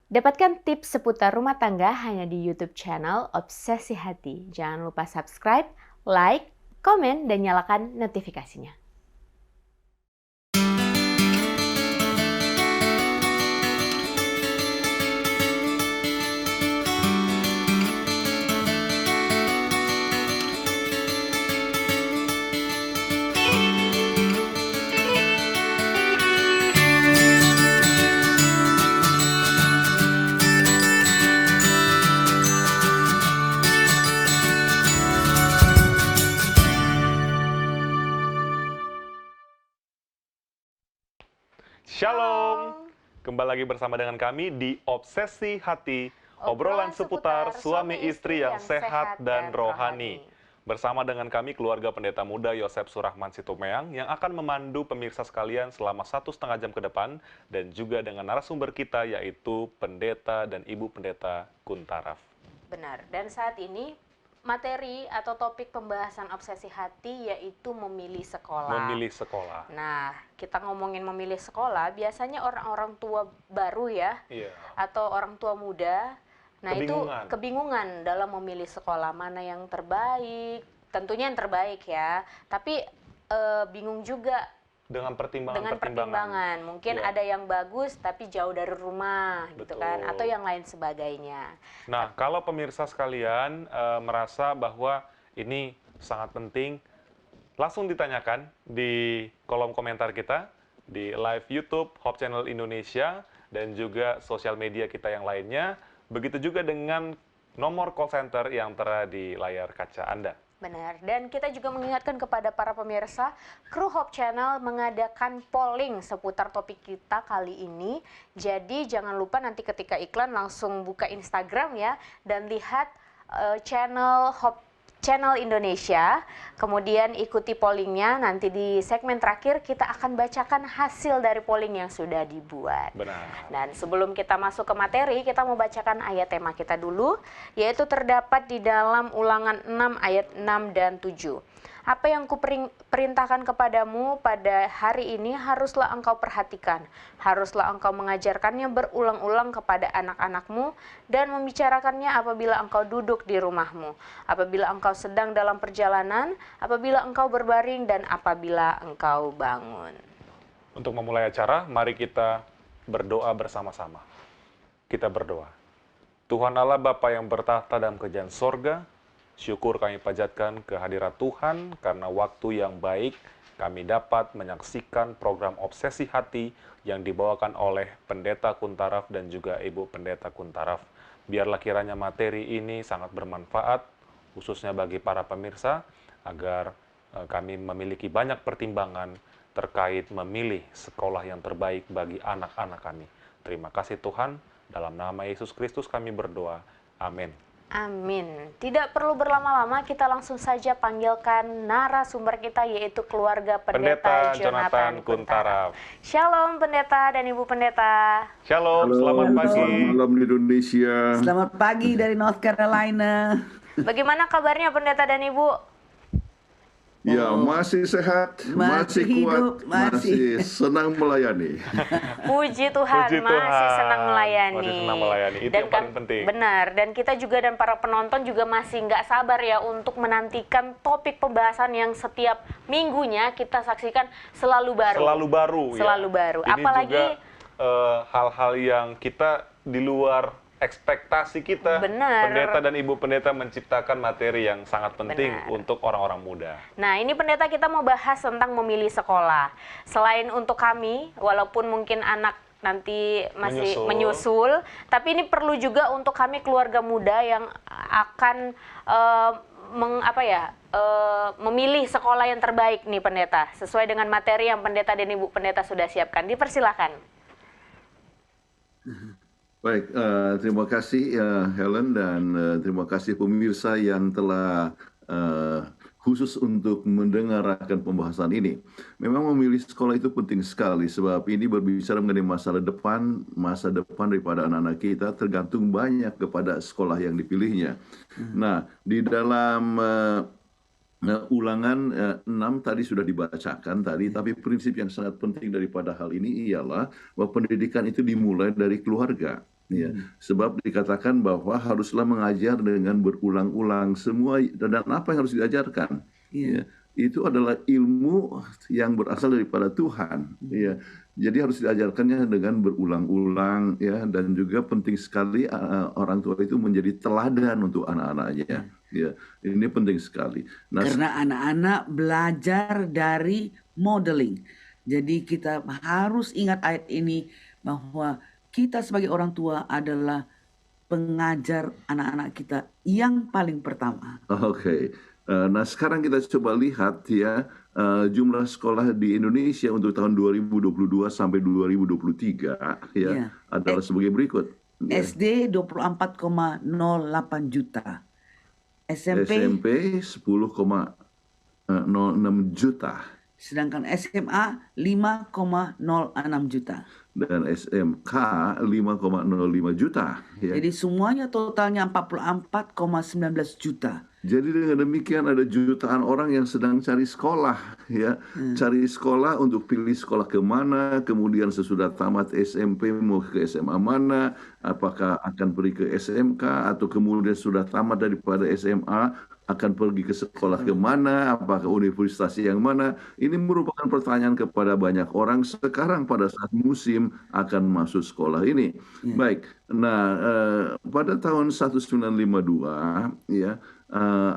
Dapatkan tips seputar rumah tangga hanya di YouTube channel Obsesi Hati. Jangan lupa subscribe, like, komen, dan nyalakan notifikasinya. Shalom, kembali lagi bersama dengan kami di Obsesi Hati, obrolan seputar suami istri yang sehat dan rohani. Bersama dengan kami keluarga pendeta muda Yosef Surahman Situmeang yang akan memandu pemirsa sekalian selama 1,5 jam ke depan, dan juga dengan narasumber kita yaitu pendeta dan ibu pendeta Kuntaraf. Benar, dan saat ini materi atau topik pembahasan Obsesi Hati yaitu memilih sekolah. Memilih sekolah. Nah, kita ngomongin memilih sekolah, biasanya orang-orang tua baru ya, atau orang tua muda, nah itu kebingungan dalam memilih sekolah, mana yang terbaik, tentunya yang terbaik ya, tapi bingung juga dengan pertimbangan. Mungkin ada yang bagus tapi jauh dari rumah. Betul. Gitu kan, atau yang lain sebagainya. Nah, kalau pemirsa sekalian merasa bahwa ini sangat penting, langsung ditanyakan di kolom komentar kita di live YouTube Hope Channel Indonesia dan juga sosial media kita yang lainnya. Begitu juga dengan nomor call center yang terada di layar kaca Anda. Benar, dan kita juga mengingatkan kepada para pemirsa, kru Hope Channel mengadakan polling seputar topik kita kali ini. Jadi jangan lupa nanti ketika iklan langsung buka Instagram ya, dan lihat channel Hope Channel Indonesia, kemudian ikuti pollingnya. Nanti di segmen terakhir kita akan bacakan hasil dari polling yang sudah dibuat. Benar. Dan sebelum kita masuk ke materi, kita mau bacakan ayat tema kita dulu, yaitu terdapat di dalam Ulangan 6 ayat 6 dan 7. Apa yang kuperintahkan kepadamu pada hari ini haruslah engkau perhatikan. Haruslah engkau mengajarkannya berulang-ulang kepada anak-anakmu dan membicarakannya apabila engkau duduk di rumahmu, apabila engkau sedang dalam perjalanan, apabila engkau berbaring, dan apabila engkau bangun. Untuk memulai acara, mari kita berdoa bersama-sama. Kita berdoa. Tuhan Allah Bapa yang bertahta dalam kerajaan sorga, syukur kami panjatkan kehadirat Tuhan karena waktu yang baik kami dapat menyaksikan program Obsesi Hati yang dibawakan oleh Pendeta Kuntaraf dan juga Ibu Pendeta Kuntaraf. Biarlah kiranya materi ini sangat bermanfaat, khususnya bagi para pemirsa, agar kami memiliki banyak pertimbangan terkait memilih sekolah yang terbaik bagi anak-anak kami. Terima kasih Tuhan, dalam nama Yesus Kristus kami berdoa. Amin. Amin. Tidak perlu berlama-lama, kita langsung saja panggilkan narasumber kita, yaitu keluarga Pendeta Jonathan Kuntaraf. Shalom Pendeta dan Ibu Pendeta. Shalom, selamat pagi. Malam di Indonesia. Selamat pagi dari North Carolina. Bagaimana kabarnya Pendeta dan Ibu? Ya, masih sehat, masih kuat, masih senang melayani. Puji Tuhan, masih senang melayani. Masih senang melayani, itu yang paling penting. Benar, dan kita juga dan para penonton juga masih nggak sabar ya untuk menantikan topik pembahasan yang setiap minggunya kita saksikan selalu baru. Selalu baru. Selalu baru. Ini apalagi juga hal-hal yang kita di luar ekspektasi kita. Benar. Pendeta dan Ibu Pendeta menciptakan materi yang sangat penting untuk orang-orang muda. Nah, ini Pendeta kita mau bahas tentang memilih sekolah. Selain untuk kami, walaupun mungkin anak nanti masih menyusul, tapi ini perlu juga untuk kami keluarga muda yang akan memilih sekolah yang terbaik nih Pendeta, sesuai dengan materi yang Pendeta dan Ibu Pendeta sudah siapkan. Dipersilakan. Baik, terima kasih Helen, dan terima kasih pemirsa yang telah khusus untuk mendengarkan pembahasan ini. Memang memilih sekolah itu penting sekali, sebab ini berbicara mengenai masa depan daripada anak-anak kita tergantung banyak kepada sekolah yang dipilihnya. Nah, di dalam Ulangan 6 tadi sudah dibacakan tadi, tapi prinsip yang sangat penting daripada hal ini ialah bahwa pendidikan itu dimulai dari keluarga. Ya, sebab dikatakan bahwa haruslah mengajar dengan berulang-ulang semua dan apa yang harus diajarkan. Ya, itu adalah ilmu yang berasal daripada Tuhan. Ya, jadi harus diajarkannya dengan berulang-ulang ya, dan juga penting sekali orang tua itu menjadi teladan untuk anak-anaknya. Ya, ini penting sekali. Nah, Karena anak-anak belajar dari modeling. Jadi kita harus ingat ayat ini bahwa kita sebagai orang tua adalah pengajar anak-anak kita yang paling pertama. Oke. Nah, sekarang kita coba lihat ya jumlah sekolah di Indonesia untuk tahun 2022 sampai 2023 ya Ya. adalah sebagai berikut. Ya. SD 24,08 juta. SMP 10,06 juta sedangkan SMA 5,06 juta. dan SMK 5,05 juta. Ya. Jadi semuanya totalnya 44,19 juta. Jadi dengan demikian ada jutaan orang yang sedang cari sekolah, ya, cari sekolah untuk pilih sekolah kemana, kemudian sesudah tamat SMP mau ke SMA mana, apakah akan pergi ke SMK atau kemudian sudah tamat daripada SMA akan pergi ke sekolah kemana, apakah universitas yang mana. Ini merupakan pertanyaan kepada banyak orang sekarang pada saat musim akan masuk sekolah ini. Baik, nah pada tahun 1952 ya.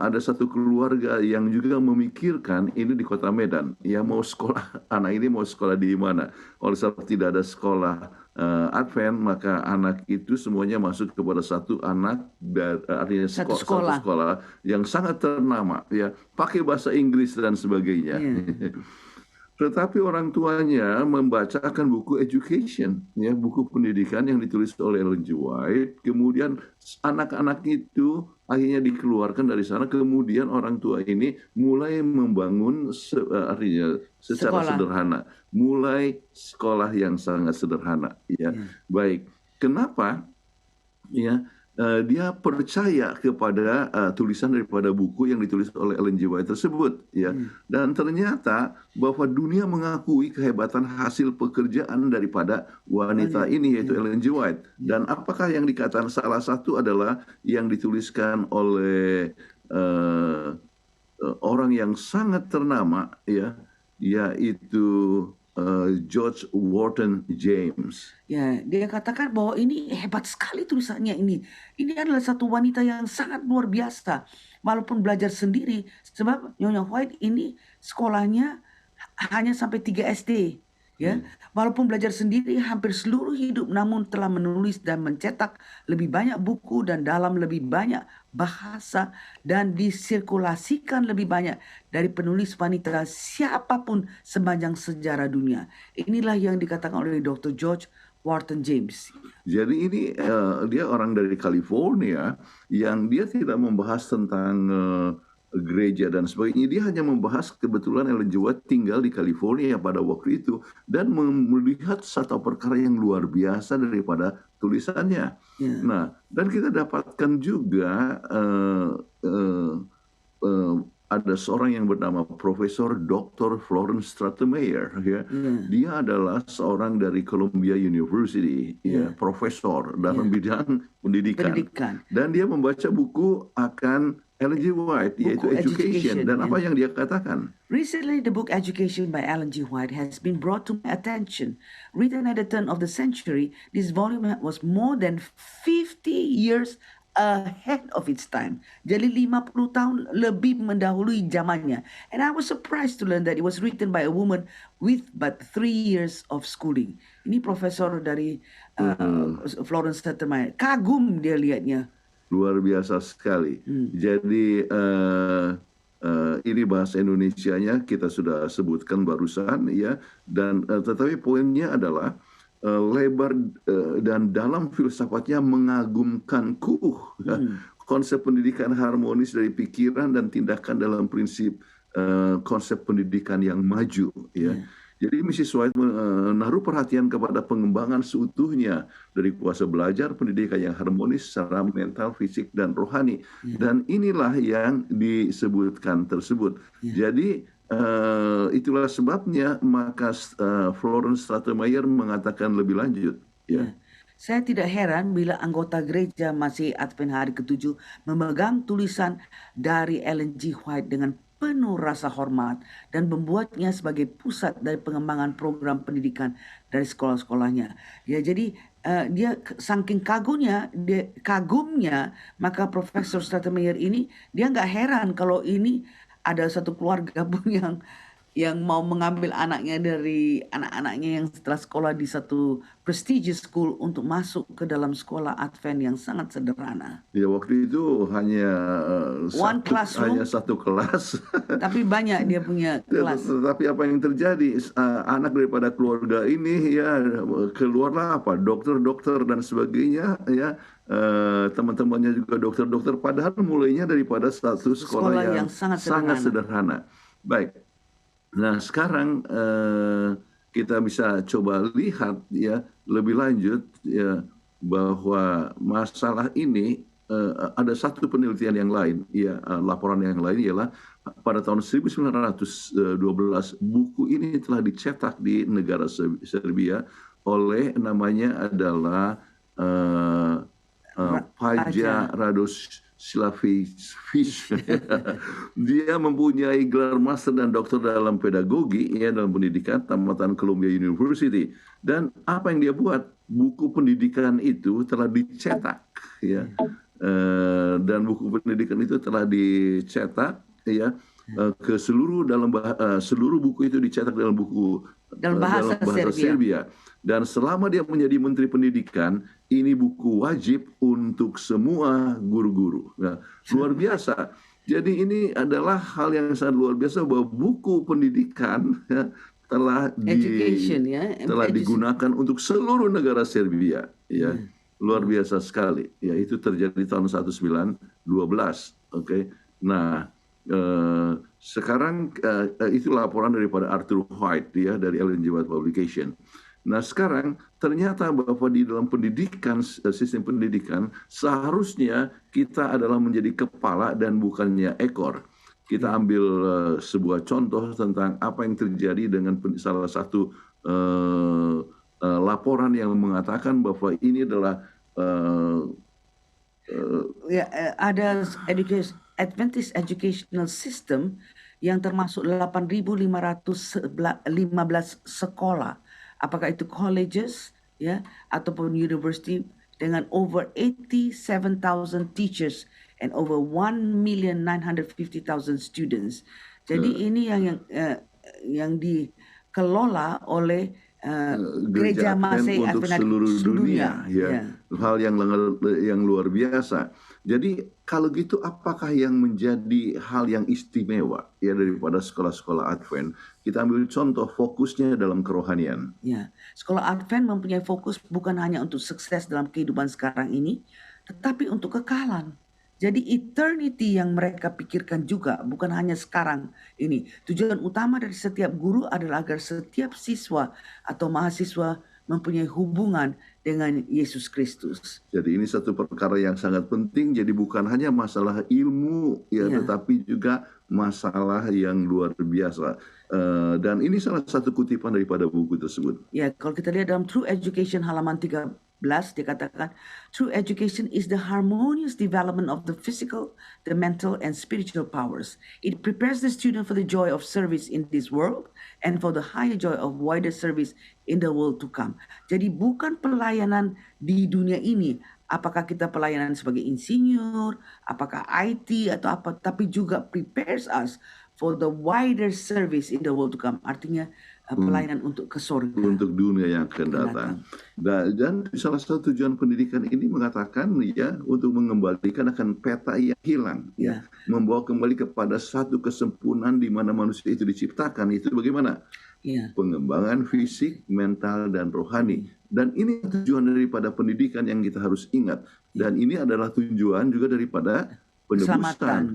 Ada satu keluarga yang juga memikirkan ini di Kota Medan, ya mau sekolah, anak ini mau sekolah di mana. Oleh sebab tidak ada sekolah Advent, maka anak itu semuanya masuk kepada satu anak, artinya Satu satu sekolah yang sangat ternama, ya pakai bahasa Inggris dan sebagainya. Tetapi orang tuanya membacakan buku education, ya buku pendidikan yang ditulis oleh Ellen G. White. Kemudian anak-anak itu akhirnya dikeluarkan dari sana. Kemudian orang tua ini mulai membangun, artinya secara sederhana, mulai sekolah yang sangat sederhana. Ya, baik. Kenapa? Ya. Dia percaya kepada tulisan daripada buku yang ditulis oleh Ellen G. White tersebut, ya. Dan ternyata bahwa dunia mengakui kehebatan hasil pekerjaan daripada wanita ini, yaitu Ellen G. White. Dan apakah yang dikatakan salah satu adalah yang dituliskan oleh orang yang sangat ternama, ya, yaitu George Wharton James. Ya, dia katakan bahwa ini hebat sekali tulisannya ini. Ini adalah satu wanita yang sangat luar biasa. Walaupun belajar sendiri, sebab Nyonya White ini sekolahnya hanya sampai 3 SD. Ya, walaupun belajar sendiri hampir seluruh hidup, namun telah menulis dan mencetak lebih banyak buku dan dalam lebih banyak bahasa dan disirkulasikan lebih banyak dari penulis wanita siapapun sepanjang sejarah dunia. Inilah yang dikatakan oleh Dr. George Wharton James. Jadi ini dia orang dari California yang dia tidak membahas tentang gereja dan sebagainya. Dia hanya membahas kebetulan Ellen G. White tinggal di California pada waktu itu dan melihat satu perkara yang luar biasa daripada tulisannya. Nah, dan kita dapatkan juga ada seorang yang bernama Profesor Dr. Florence Stratemeyer, ya. Dia adalah seorang dari Columbia University, ya, profesor dalam bidang pendidikan. Dan dia membaca buku akan Ellen G. White, yaitu Education. Dan apa yang dia katakan? Recently, the book Education by Ellen G. White has been brought to my attention. Written at the turn of the century, this volume was more than 50 years ahead of its time. Jadi 50 tahun lebih mendahului zamannya. And I was surprised to learn that it was written by a woman with but 3 years of schooling. Ini profesor dari Florence Stratemeyer. Kagum dia lihatnya. Luar biasa sekali. Jadi ini bahasa Indonesianya kita sudah sebutkan barusan, ya. Dan tetapi poinnya adalah lebar dan dalam filsafatnya mengagumkanku. Konsep pendidikan harmonis dari pikiran dan tindakan dalam prinsip konsep pendidikan yang maju, ya. Jadi Mrs. White menaruh perhatian kepada pengembangan seutuhnya dari kuasa belajar pendidikan yang harmonis secara mental, fisik, dan rohani. Dan inilah yang disebutkan tersebut. Jadi itulah sebabnya maka Florence Stratemeyer mengatakan lebih lanjut. Ya. saya tidak heran bila anggota gereja masih Advent hari ke-7 memegang tulisan dari Ellen G. White dengan penuh rasa hormat dan membuatnya sebagai pusat dari pengembangan program pendidikan dari sekolah-sekolahnya. Ya, jadi dia saking kagumnya, maka Profesor Stratemeyer ini dia nggak heran kalau ini ada satu keluarga pun yang mau mengambil anak-anaknya yang setelah sekolah di satu prestigious school untuk masuk ke dalam sekolah Advent yang sangat sederhana. Ya, waktu itu hanya One classroom, satu kelas. tapi banyak dia punya kelas. Tetapi apa yang terjadi, anak daripada keluarga ini ya keluarlah dokter-dokter dan sebagainya ya, teman-temannya juga dokter-dokter, padahal mulainya daripada satu sekolah yang sangat sederhana. Baik. Nah, sekarang kita bisa coba lihat ya lebih lanjut ya bahwa masalah ini ada satu penelitian yang lain ya, laporan yang lain ialah pada tahun 1912 buku ini telah dicetak di negara Serbia oleh namanya adalah Paja Radoslavić. Dia mempunyai gelar master dan doktor dalam pedagogi ya, dalam pendidikan, tamatan Columbia University. Dan apa yang dia buat, buku pendidikan itu telah dicetak ya. Dan buku pendidikan itu telah dicetak ya ke seluruh buku itu dicetak dalam bahasa Serbia. Dan selama dia menjadi Menteri Pendidikan, ini buku wajib untuk semua guru-guru. Nah, luar biasa. Jadi ini adalah hal yang sangat luar biasa bahwa buku pendidikan ya, telah digunakan untuk seluruh negara Serbia. Ya, luar biasa sekali. Ya, itu terjadi tahun 1912. Oke. Nah, sekarang itu laporan daripada Arthur White ya, dari Ellen G. White Publication. Nah, sekarang ternyata bahwa di dalam pendidikan, sistem pendidikan, seharusnya kita adalah menjadi kepala dan bukannya ekor. Kita ambil sebuah contoh tentang apa yang terjadi dengan salah satu laporan yang mengatakan bahwa ini adalah ada Adventist Educational System yang termasuk 8.515 sekolah. Apakah itu colleges ya ataupun university dengan over 87,000 teachers and over 1,950,000 students. Jadi ini yang dikelola oleh Gereja Masih untuk seluruh dunia ya. Hal yang luar biasa. Jadi kalau gitu apakah yang menjadi hal yang istimewa ya daripada sekolah-sekolah Advent? Kita ambil contoh fokusnya dalam kerohanian. Ya, sekolah Advent mempunyai fokus bukan hanya untuk sukses dalam kehidupan sekarang ini, tetapi untuk kekekalan. Jadi eternity yang mereka pikirkan juga bukan hanya sekarang ini. Tujuan utama dari setiap guru adalah agar setiap siswa atau mahasiswa mempunyai hubungan dengan Yesus Kristus. Jadi ini satu perkara yang sangat penting. Jadi bukan hanya masalah ilmu ya, tetapi juga masalah yang luar biasa. Dan ini salah satu kutipan daripada buku tersebut. Ya, kalau kita lihat dalam True Education halaman 13 dikatakan, true education is the harmonious development of the physical, the mental, and spiritual powers. It prepares the student for the joy of service in this world and for the higher joy of wider service in the world to come. Jadi bukan pelayanan di dunia ini, apakah kita pelayanan sebagai insinyur, apakah IT atau apa, tapi juga prepares us for the wider service in the world to come. Artinya pelayanan untuk ke surga. Untuk dunia yang akan datang. Dan salah satu tujuan pendidikan ini mengatakan ya untuk mengembalikan akan peta yang hilang. Ya. Membawa kembali kepada satu kesempurnaan di mana manusia itu diciptakan. Itu bagaimana? Pengembangan fisik, mental, dan rohani. Dan ini tujuan daripada pendidikan yang kita harus ingat. Dan ini adalah tujuan juga daripada keselamatan.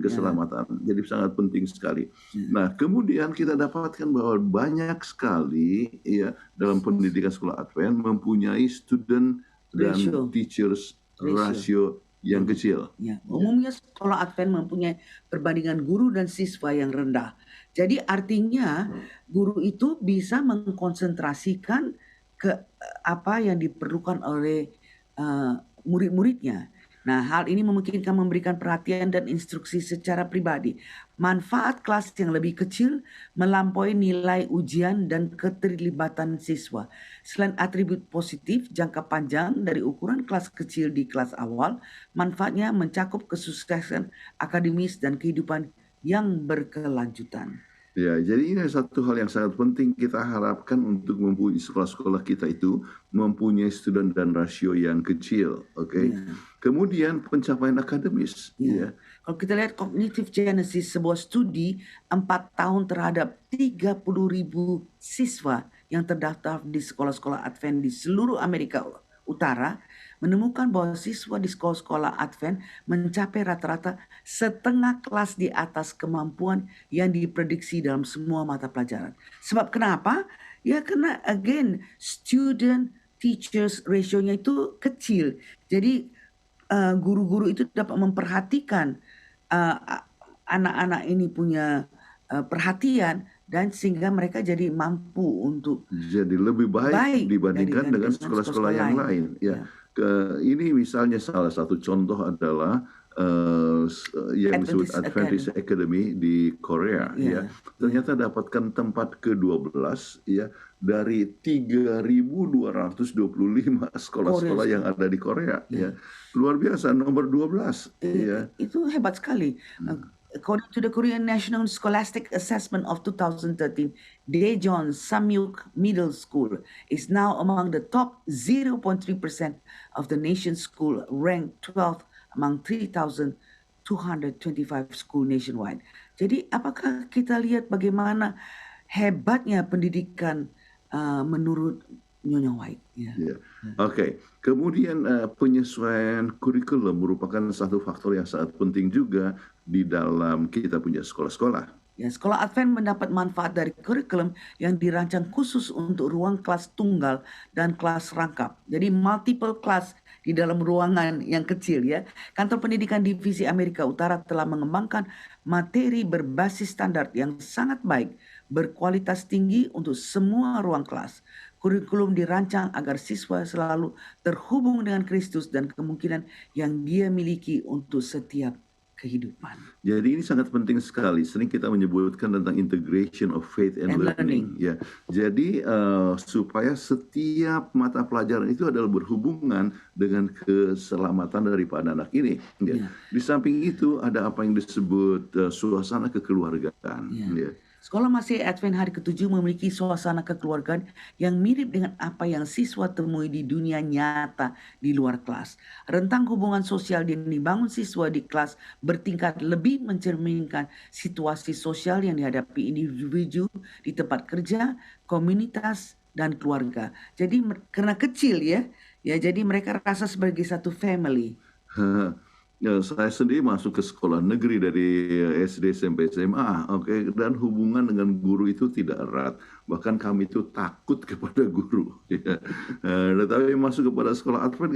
Jadi sangat penting sekali. Nah, kemudian kita dapatkan bahwa banyak sekali ya dalam pendidikan sekolah Advent mempunyai student dan teachers ratio yang kecil. Ya, umumnya sekolah Advent mempunyai perbandingan guru dan siswa yang rendah. Jadi artinya guru itu bisa mengkonsentrasikan ke apa yang diperlukan oleh murid-muridnya. Nah, hal ini memungkinkan memberikan perhatian dan instruksi secara pribadi. Manfaat kelas yang lebih kecil melampaui nilai ujian dan keterlibatan siswa. Selain atribut positif jangka panjang dari ukuran kelas kecil di kelas awal, manfaatnya mencakup kesuksesan akademis dan kehidupan yang berkelanjutan. Ya, jadi ini satu hal yang sangat penting kita harapkan untuk mempunyai sekolah-sekolah kita itu mempunyai student dan rasio yang kecil, oke? Ya. Kemudian pencapaian akademis, Ya. Kalau kita lihat Cognitive Genesis, sebuah studi 4 tahun terhadap 30.000 siswa yang terdaftar di sekolah-sekolah Advent di seluruh Amerika Utara, menemukan bahwa siswa di sekolah-sekolah Advent mencapai rata-rata setengah kelas di atas kemampuan yang diprediksi dalam semua mata pelajaran. Sebab kenapa? Ya karena again student teachers ratio-nya itu kecil. Jadi guru-guru itu dapat memperhatikan anak-anak ini punya perhatian dan sehingga mereka jadi mampu untuk jadi lebih baik dibandingkan dengan sekolah-sekolah yang lain. Ya. Ini misalnya salah satu contoh adalah yang disebut Adventist Academy di Korea. Ya. Ternyata dapatkan tempat ke-12 ya dari 3.225 sekolah-sekolah yang ada di Korea. Ya. Luar biasa, nomor 12. Ya. Itu hebat sekali. According to the Korean National Scholastic Assessment of 2013, Daejeon Samyuk Middle School is now among the top 0.3% of the nation's school, ranked 12th among 3,225 school nationwide. Jadi apakah kita lihat bagaimana hebatnya pendidikan menurut Nyonya White? Yeah. Oke. Kemudian penyesuaian kurikulum merupakan satu faktor yang sangat penting juga di dalam kita punya sekolah-sekolah. Ya, sekolah Advent mendapat manfaat dari kurikulum yang dirancang khusus untuk ruang kelas tunggal dan kelas rangkap. Jadi multiple class di dalam ruangan yang kecil ya. Kantor Pendidikan Divisi Amerika Utara telah mengembangkan materi berbasis standar yang sangat baik, berkualitas tinggi untuk semua ruang kelas. Kurikulum dirancang agar siswa selalu terhubung dengan Kristus dan kemungkinan yang dia miliki untuk setiap kehidupan. Jadi ini sangat penting sekali. Sering kita menyebutkan tentang integration of faith and learning. Ya, jadi supaya setiap mata pelajaran itu adalah berhubungan dengan keselamatan daripada anak ini. Ya. Di samping itu ada apa yang disebut suasana kekeluargaan. Ya. Sekolah Masih Advent hari ke-7 memiliki suasana kekeluargaan yang mirip dengan apa yang siswa temui di dunia nyata di luar kelas. Rentang hubungan sosial yang dibangun siswa di kelas bertingkat lebih mencerminkan situasi sosial yang dihadapi individu di tempat kerja, komunitas, dan keluarga. Jadi karena kecil ya jadi mereka rasa sebagai satu family. Ya, saya sendiri masuk ke sekolah negeri dari SD sampai SMA, dan hubungan dengan guru itu tidak erat. Bahkan kami itu takut kepada guru. Ya. Tetapi masuk kepada sekolah Advent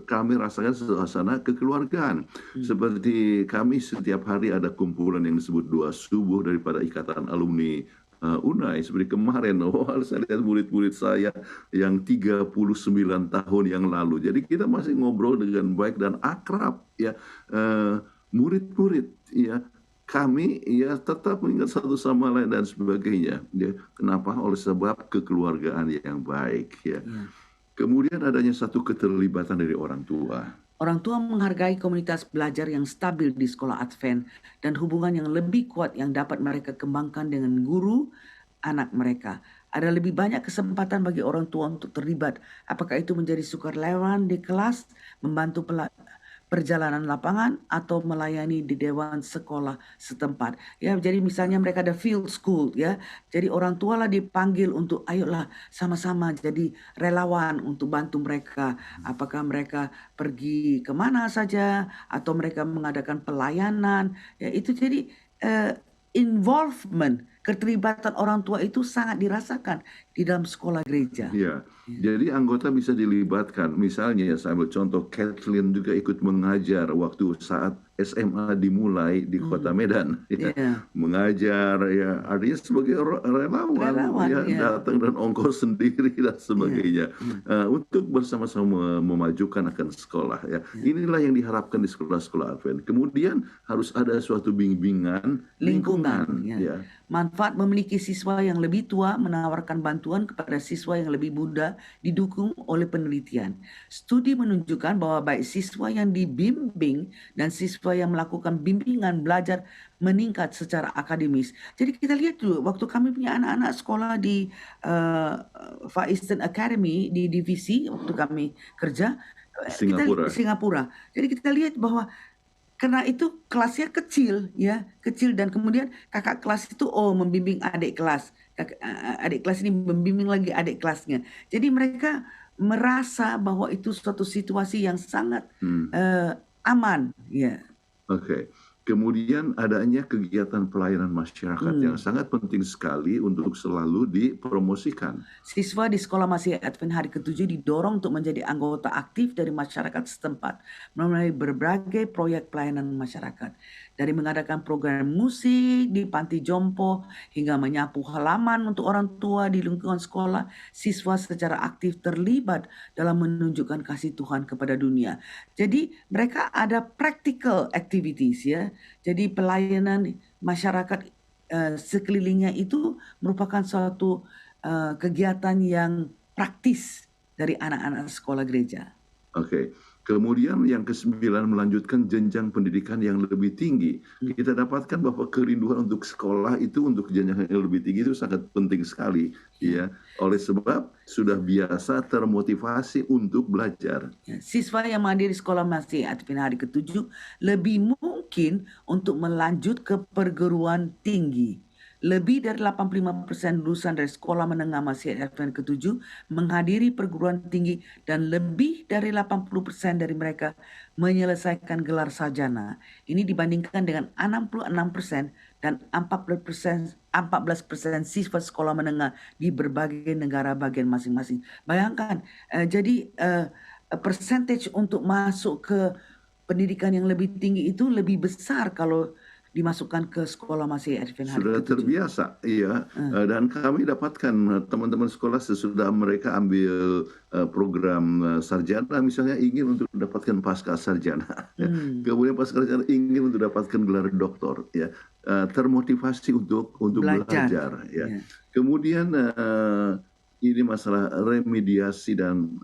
kami rasakan suasana kekeluargaan. Seperti kami setiap hari ada kumpulan yang disebut doa subuh daripada Ikatan Alumni UNAI. Seperti kemarin, saya lihat murid-murid saya yang 39 tahun yang lalu. Jadi kita masih ngobrol dengan baik dan akrab ya. Murid-murid ya, kami ya tetap mengingat satu sama lain dan sebagainya. Ya. Kenapa? Oleh sebab kekeluargaan yang baik ya. Kemudian adanya satu keterlibatan dari orang tua. Orang tua menghargai komunitas belajar yang stabil di sekolah Advent dan hubungan yang lebih kuat yang dapat mereka kembangkan dengan guru anak mereka. Ada lebih banyak kesempatan bagi orang tua untuk terlibat. Apakah itu menjadi sukarelawan di kelas, membantu perjalanan lapangan, atau melayani di dewan sekolah setempat. Ya, jadi misalnya mereka ada field school ya. Jadi orang tua lah dipanggil untuk ayolah sama-sama jadi relawan untuk bantu mereka. Apakah mereka pergi kemana saja atau mereka mengadakan pelayanan. Ya, itu jadi involvement keterlibatan orang tua itu sangat dirasakan di dalam sekolah gereja. Ya, jadi anggota bisa dilibatkan. Misalnya ya, saya ambil contoh, Kathleen juga ikut mengajar waktu saat SMA dimulai di Kota Medan, ya. Iya. Mengajar, ya, artinya sebagai relawan, ya, ya. datang dan ongkos sendiri dan sebagainya, untuk bersama-sama memajukan akan sekolah. Ya. Inilah yang diharapkan di sekolah-sekolah Advent. Kemudian harus ada suatu bimbingan lingkungan. Ya. Ya. Manfaat memiliki siswa yang lebih tua menawarkan bantuan kepada siswa yang lebih muda didukung oleh penelitian. Studi menunjukkan bahwa baik siswa yang dibimbing dan siswa yang melakukan bimbingan belajar meningkat secara akademis. Jadi kita lihat dulu waktu kami punya anak-anak sekolah di Far Eastern Academy di divisi waktu kami kerja Singapura. Jadi kita lihat bahwa karena itu kelasnya kecil dan kemudian kakak kelas itu membimbing adik kelas. Adik kelas ini membimbing lagi adik kelasnya. Jadi mereka merasa bahwa itu suatu situasi yang sangat aman, ya. Oke. Kemudian adanya kegiatan pelayanan masyarakat yang sangat penting sekali untuk selalu dipromosikan. Siswa di Sekolah Masih Advent Hari ke-7 didorong untuk menjadi anggota aktif dari masyarakat setempat melalui berbagai proyek pelayanan masyarakat. Dari mengadakan program musik di panti jompo hingga menyapu halaman untuk orang tua di lingkungan sekolah, siswa secara aktif terlibat dalam menunjukkan kasih Tuhan kepada dunia. Jadi mereka ada practical activities, ya. Jadi pelayanan masyarakat sekelilingnya itu merupakan suatu kegiatan yang praktis dari anak-anak sekolah gereja. Oke. Kemudian yang ke-9 melanjutkan jenjang pendidikan yang lebih tinggi. Kita dapatkan bahwa kerinduan untuk sekolah itu untuk jenjang yang lebih tinggi itu sangat penting sekali, ya. Oleh sebab sudah biasa termotivasi untuk belajar. Siswa yang menghadiri Sekolah Masih Advent Hari ke-7 lebih mungkin untuk melanjut ke perguruan tinggi. Lebih dari 85% lulusan dari Sekolah Menengah Masih Advent ke-7 menghadiri perguruan tinggi dan lebih dari 80% dari mereka menyelesaikan gelar sarjana. Ini dibandingkan dengan 66% dan 14% siswa sekolah menengah di berbagai negara bagian masing-masing. Bayangkan, jadi percentage untuk masuk ke pendidikan yang lebih tinggi itu lebih besar kalau dimasukkan ke Sekolah Masih Advent Hari Sudah ke-7. terbiasa, iya. Dan kami dapatkan teman-teman sekolah sesudah mereka ambil program sarjana, misalnya ingin untuk mendapatkan pasca sarjana. Kemudian pasca sarjana ingin untuk dapatkan gelar doktor, ya. Termotivasi untuk belajar, ya. Kemudian ini masalah remediasi dan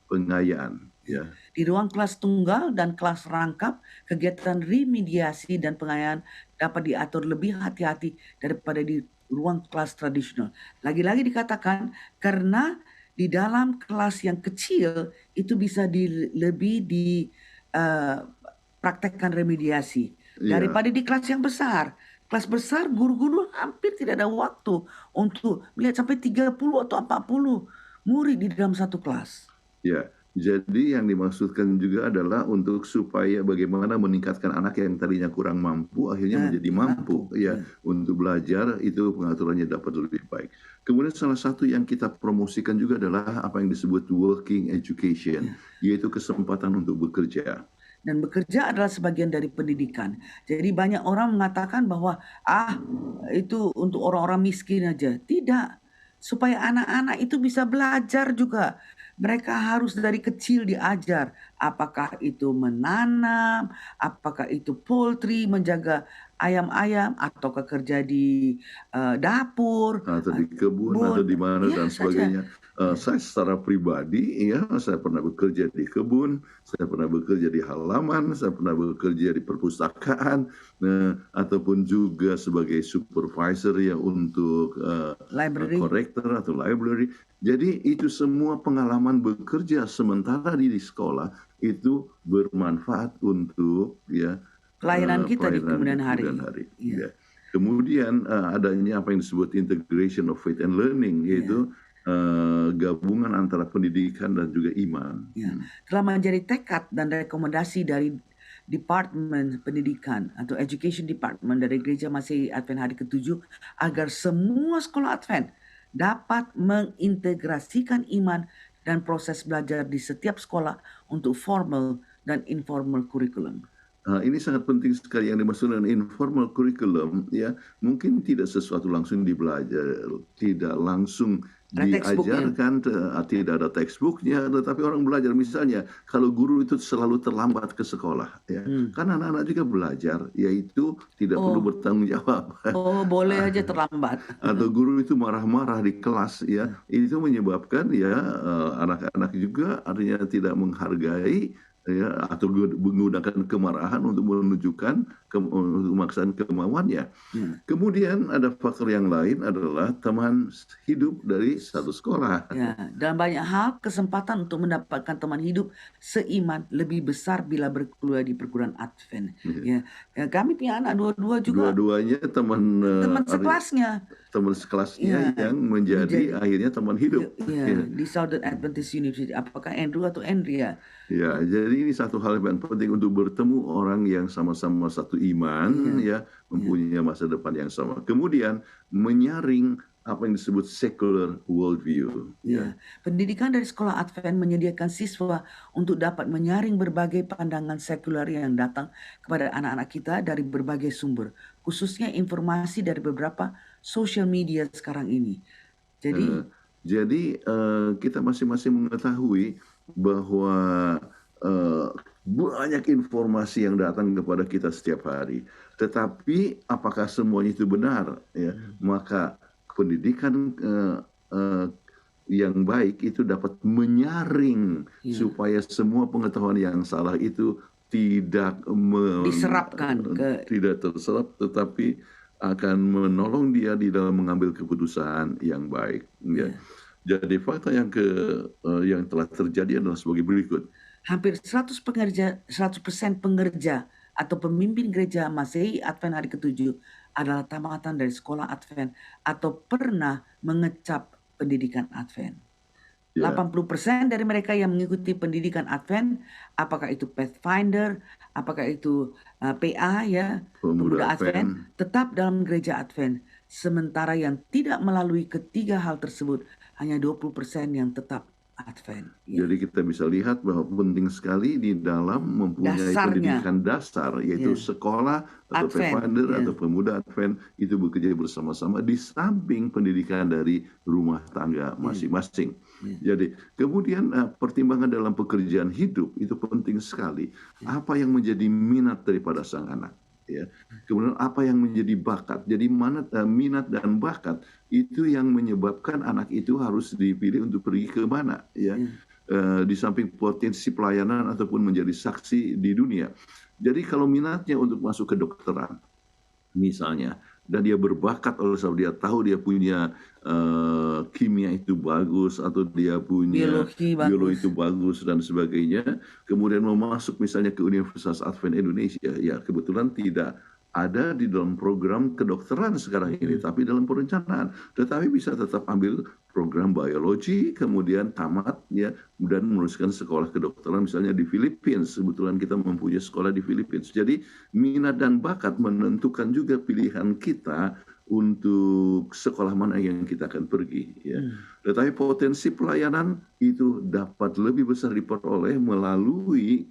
pengayaan, ya. Di ruang kelas tunggal dan kelas rangkap, kegiatan remediasi dan pengayaan dapat diatur lebih hati-hati daripada di ruang kelas tradisional. Lagi-lagi dikatakan karena di dalam kelas yang kecil itu bisa lebih dipraktekkan remediasi daripada di kelas yang besar. Kelas besar guru-guru hampir tidak ada waktu untuk melihat sampai 30 atau 40 murid di dalam satu kelas. Ya. Jadi yang dimaksudkan juga adalah untuk supaya bagaimana meningkatkan anak yang tadinya kurang mampu akhirnya menjadi mampu, ya. Untuk belajar itu pengaturannya dapat lebih baik. Kemudian salah satu yang kita promosikan juga adalah apa yang disebut working education, yaitu kesempatan untuk bekerja. Dan bekerja adalah sebagian dari pendidikan. Jadi banyak orang mengatakan bahwa itu untuk orang-orang miskin aja. Tidak. Supaya anak-anak itu bisa belajar juga. Mereka harus dari kecil diajar. Apakah itu menanam, apakah itu poultry, menjaga ayam-ayam, atau kerja di dapur. Atau di kebun, atau di mana dan sebagainya. Saya secara pribadi, ya, saya pernah bekerja di kebun, saya pernah bekerja di halaman, saya pernah bekerja di perpustakaan, ataupun juga sebagai supervisor ya untuk korektor atau library. Jadi itu semua pengalaman bekerja sementara di sekolah itu bermanfaat untuk pelayanan kita di kemudian hari. Ya. Kemudian adanya apa yang disebut integration of faith and learning, yaitu gabungan antara pendidikan dan juga iman. Telah menjadi tekad dan rekomendasi dari Departemen Pendidikan atau Education Department dari Gereja Masehi Advent Hari ke-7 agar semua sekolah Advent dapat mengintegrasikan iman dan proses belajar di setiap sekolah untuk formal dan informal curriculum. Ini sangat penting sekali yang dimaksud dengan informal curriculum, ya. Mungkin tidak sesuatu langsung dibelajar, tidak langsung Ada textbooknya. diajarkan, tidak ada textbooknya, tetapi orang belajar. Misalnya, kalau guru itu selalu terlambat ke sekolah, ya, kan anak-anak juga belajar, yaitu tidak perlu Oh, bertanggung jawab. boleh aja terlambat. Atau guru itu marah-marah di kelas, ya, itu menyebabkan ya anak-anak juga artinya tidak menghargai, ya, atau menggunakan kemarahan untuk menunjukkan untuk memaksakan kemauannya. Kemudian ada faktor yang lain adalah teman hidup dari satu sekolah. Ya, dalam banyak hal kesempatan untuk mendapatkan teman hidup seiman lebih besar bila berkuliah di perguruan Advent. Ya, kami punya anak dua-dua juga Dua-duanya teman sekelasnya. teman sekelasnya Ya, yang menjadi akhirnya teman hidup. Ya, di Southern Adventist University. Apakah Andrew atau Andrea? Ya, jadi ini satu hal yang penting untuk bertemu orang yang sama-sama satu iman, ya, mempunyai masa depan yang sama. Kemudian menyaring apa yang disebut secular worldview. Ya, pendidikan dari sekolah Advent menyediakan siswa untuk dapat menyaring berbagai pandangan sekuler yang datang kepada anak-anak kita dari berbagai sumber, khususnya informasi dari beberapa social media sekarang ini. Jadi kita masing-masing mengetahui bahwa banyak informasi yang datang kepada kita setiap hari. Tetapi apakah semuanya itu benar? Ya, maka pendidikan yang baik itu dapat menyaring supaya semua pengetahuan yang salah itu tidak diserapkan tidak terserap, tetapi akan menolong dia di dalam mengambil keputusan yang baik. Ya. Jadi fakta yang telah terjadi adalah sebagai berikut. Hampir 100% pengerja atau pemimpin gereja Masehi Advent Hari ke-7 adalah tamatan dari sekolah Advent atau pernah mengecap pendidikan Advent. 80% dari mereka yang mengikuti pendidikan Advent, apakah itu Pathfinder, apakah itu PA, ya, Pemuda Advent, tetap dalam gereja Advent. Sementara yang tidak melalui ketiga hal tersebut, hanya 20% yang tetap Advent. Jadi kita bisa lihat bahwa penting sekali di dalam mempunyai pendidikan dasar, yaitu sekolah atau Pathfinder atau Pemuda Advent itu bekerja bersama-sama di samping pendidikan dari rumah tangga masing-masing. Jadi kemudian pertimbangan dalam pekerjaan hidup itu penting sekali. Apa yang menjadi minat daripada sang anak? Ya. Kemudian apa yang menjadi bakat? Jadi minat dan bakat itu yang menyebabkan anak itu harus dipilih untuk pergi ke mana, ya. Di samping potensi pelayanan ataupun menjadi saksi di dunia. Jadi kalau minatnya untuk masuk ke dokteran misalnya, dan dia berbakat oleh sebab dia tahu dia punya kimia itu bagus, atau dia punya biologi itu bagus dan sebagainya, kemudian mau masuk misalnya ke Universitas Advent Indonesia, ya kebetulan tidak ada di dalam program kedokteran sekarang ini, tapi dalam perencanaan. Tetapi bisa tetap ambil program biologi, kemudian tamat, ya, dan meneruskan sekolah kedokteran misalnya di Filipina. Kebetulan kita mempunyai sekolah di Filipina. Jadi minat dan bakat menentukan juga pilihan kita untuk sekolah mana yang kita akan pergi, ya. Tetapi potensi pelayanan itu dapat lebih besar diperoleh melalui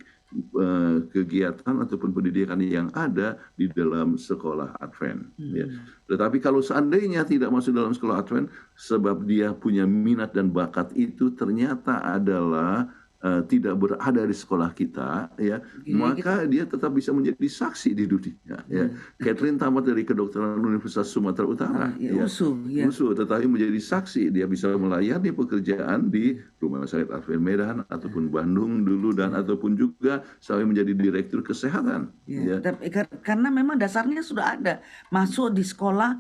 kegiatan ataupun pendidikan yang ada di dalam sekolah Advent. Ya. Tetapi kalau seandainya tidak masuk dalam sekolah Advent, sebab dia punya minat dan bakat itu ternyata adalah tidak berada di sekolah kita, ya, maka dia tetap bisa menjadi saksi di dunia. Ya. Catherine tamat dari kedokteran Universitas Sumatera Utara, USU, tetapi menjadi saksi. Dia bisa melayani pekerjaan di Rumah Sakit Advent Medan ataupun Bandung dulu, dan ataupun juga sampai menjadi direktur kesehatan. Ya. Tapi, karena memang dasarnya sudah ada, masuk di sekolah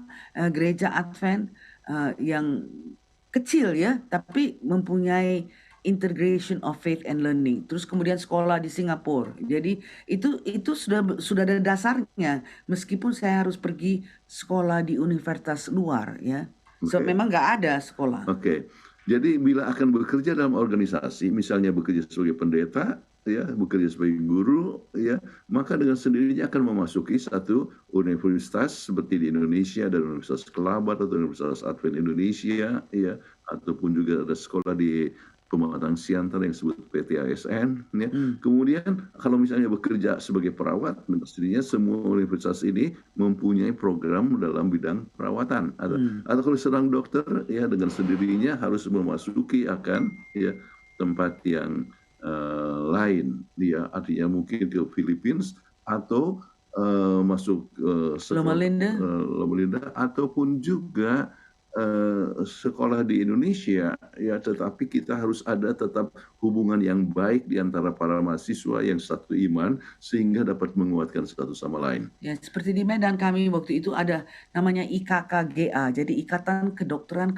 gereja Advent yang kecil, ya, tapi mempunyai integration of faith and learning. Terus kemudian sekolah di Singapura. Jadi itu sudah ada dasarnya, meskipun saya harus pergi sekolah di universitas luar, ya. So memang nggak ada sekolah. Jadi bila akan bekerja dalam organisasi, misalnya bekerja sebagai pendeta, ya, bekerja sebagai guru, ya, maka dengan sendirinya akan memasuki satu universitas seperti di Indonesia, dan Universitas Kelabat atau Universitas Advent Indonesia, ya, ataupun juga ada sekolah di Pematang Siantar yang disebut PTASN, ya. Kemudian kalau misalnya bekerja sebagai perawat, mestinya semua universitas ini mempunyai program dalam bidang perawatan. Atau kalau sedang dokter, ya, dengan sendirinya harus memasuki akan, ya, tempat yang lain, ya, artinya mungkin ke Philippines atau masuk Loma Linda. Loma Linda, ataupun juga sekolah di Indonesia, ya, tetapi kita harus ada tetap hubungan yang baik di antara para mahasiswa yang satu iman sehingga dapat menguatkan satu sama lain. Ya, seperti di Medan kami waktu itu ada namanya IKKGA, jadi Ikatan Kedokteran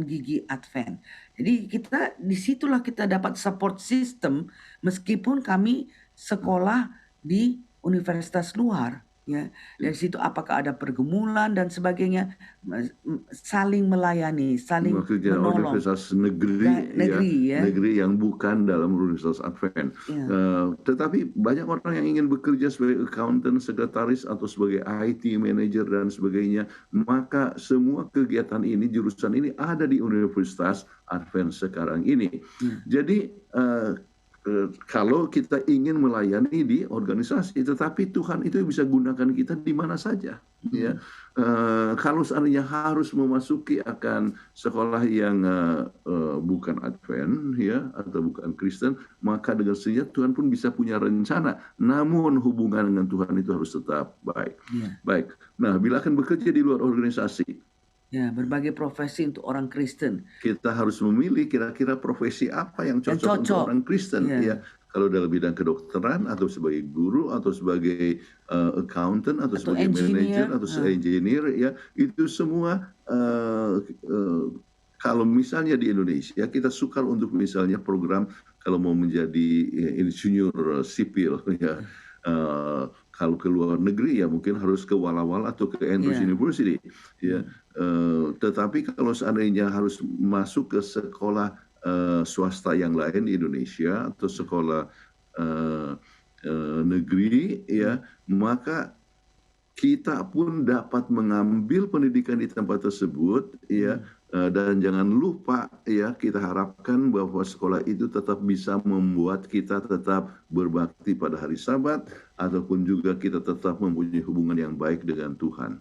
Gigi Advent. Jadi disitulah kita dapat support system meskipun kami sekolah di universitas luar. Ya, dari situ apakah ada pergumulan dan sebagainya, saling melayani, saling menolong. Universitas negeri, ya, negeri yang bukan dalam Universitas Advent. Ya. Tetapi banyak orang yang ingin bekerja sebagai accountant, sekretaris, atau sebagai IT manager dan sebagainya. Maka semua kegiatan ini, jurusan ini ada di Universitas Advent sekarang ini. Jadi kalau kita ingin melayani di organisasi, tetapi Tuhan itu bisa gunakan kita di mana saja. Ya, kalau seandainya harus memasuki akan sekolah yang bukan Advent, ya, atau bukan Kristen, maka dengan sendirinya Tuhan pun bisa punya rencana. Namun hubungan dengan Tuhan itu harus tetap baik. Ya. Baik. Nah, bila akan bekerja di luar organisasi, ya, berbagai profesi untuk orang Kristen. Kita harus memilih kira-kira profesi apa yang cocok untuk orang Kristen. Ya. Kalau dalam bidang kedokteran, atau sebagai guru, atau sebagai accountant, atau sebagai manager, atau sebagai engineer, ya, itu semua kalau misalnya di Indonesia kita sukar untuk misalnya program kalau mau menjadi insinyur sipil, ya. Kalau ke luar negeri, ya mungkin harus ke Walla Walla atau ke Andrews University, ya. Tetapi kalau seandainya harus masuk ke sekolah swasta yang lain di Indonesia atau sekolah negeri, ya, maka kita pun dapat mengambil pendidikan di tempat tersebut, ya. Dan jangan lupa, ya, kita harapkan bahwa sekolah itu tetap bisa membuat kita tetap berbakti pada hari Sabat, ataupun juga kita tetap mempunyai hubungan yang baik dengan Tuhan.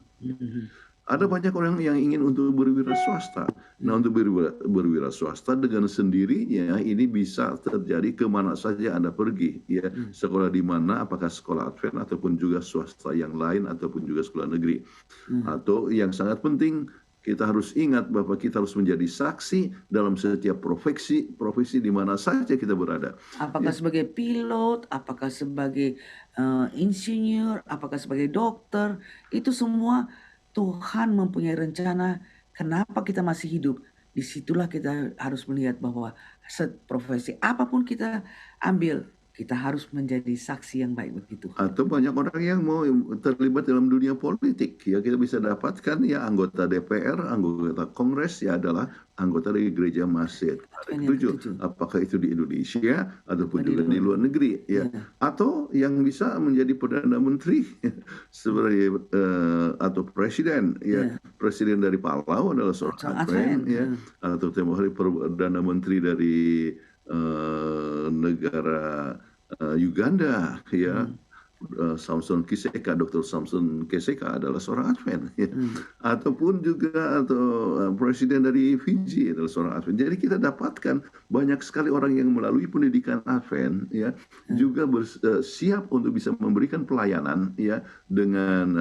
Ada banyak orang yang ingin untuk berwira swasta. Nah, untuk berwira swasta dengan sendirinya ini bisa terjadi kemana saja Anda pergi, ya. Sekolah di mana, apakah sekolah Advent ataupun juga swasta yang lain, ataupun juga sekolah negeri. Atau yang sangat penting, kita harus ingat bahwa kita harus menjadi saksi dalam setiap profesi di mana saja kita berada. Apakah sebagai pilot, apakah sebagai insinyur, apakah sebagai dokter, itu semua Tuhan mempunyai rencana kenapa kita masih hidup. Disitulah kita harus melihat bahwa profesi apapun kita ambil, kita harus menjadi saksi yang baik begitu. Atau banyak orang yang mau terlibat dalam dunia politik, ya, kita bisa dapatkan, ya, anggota DPR, anggota Kongres, ya, adalah anggota dari gereja Masjid Ketujuh. Apakah itu di Indonesia ataupun juga di luar negeri, ya. Atau yang bisa menjadi perdana menteri sebagai atau presiden, ya. Presiden dari Palau adalah seorang Advent, ya. Atau tempoh hari perdana menteri dari negara Uganda, ya. Samson Kiseka, Dr. Samson Kiseka adalah seorang Advent, ya. Ataupun juga presiden dari Fiji adalah seorang Advent. Jadi kita dapatkan banyak sekali orang yang melalui pendidikan Advent, ya, juga siap untuk bisa memberikan pelayanan, ya, dengan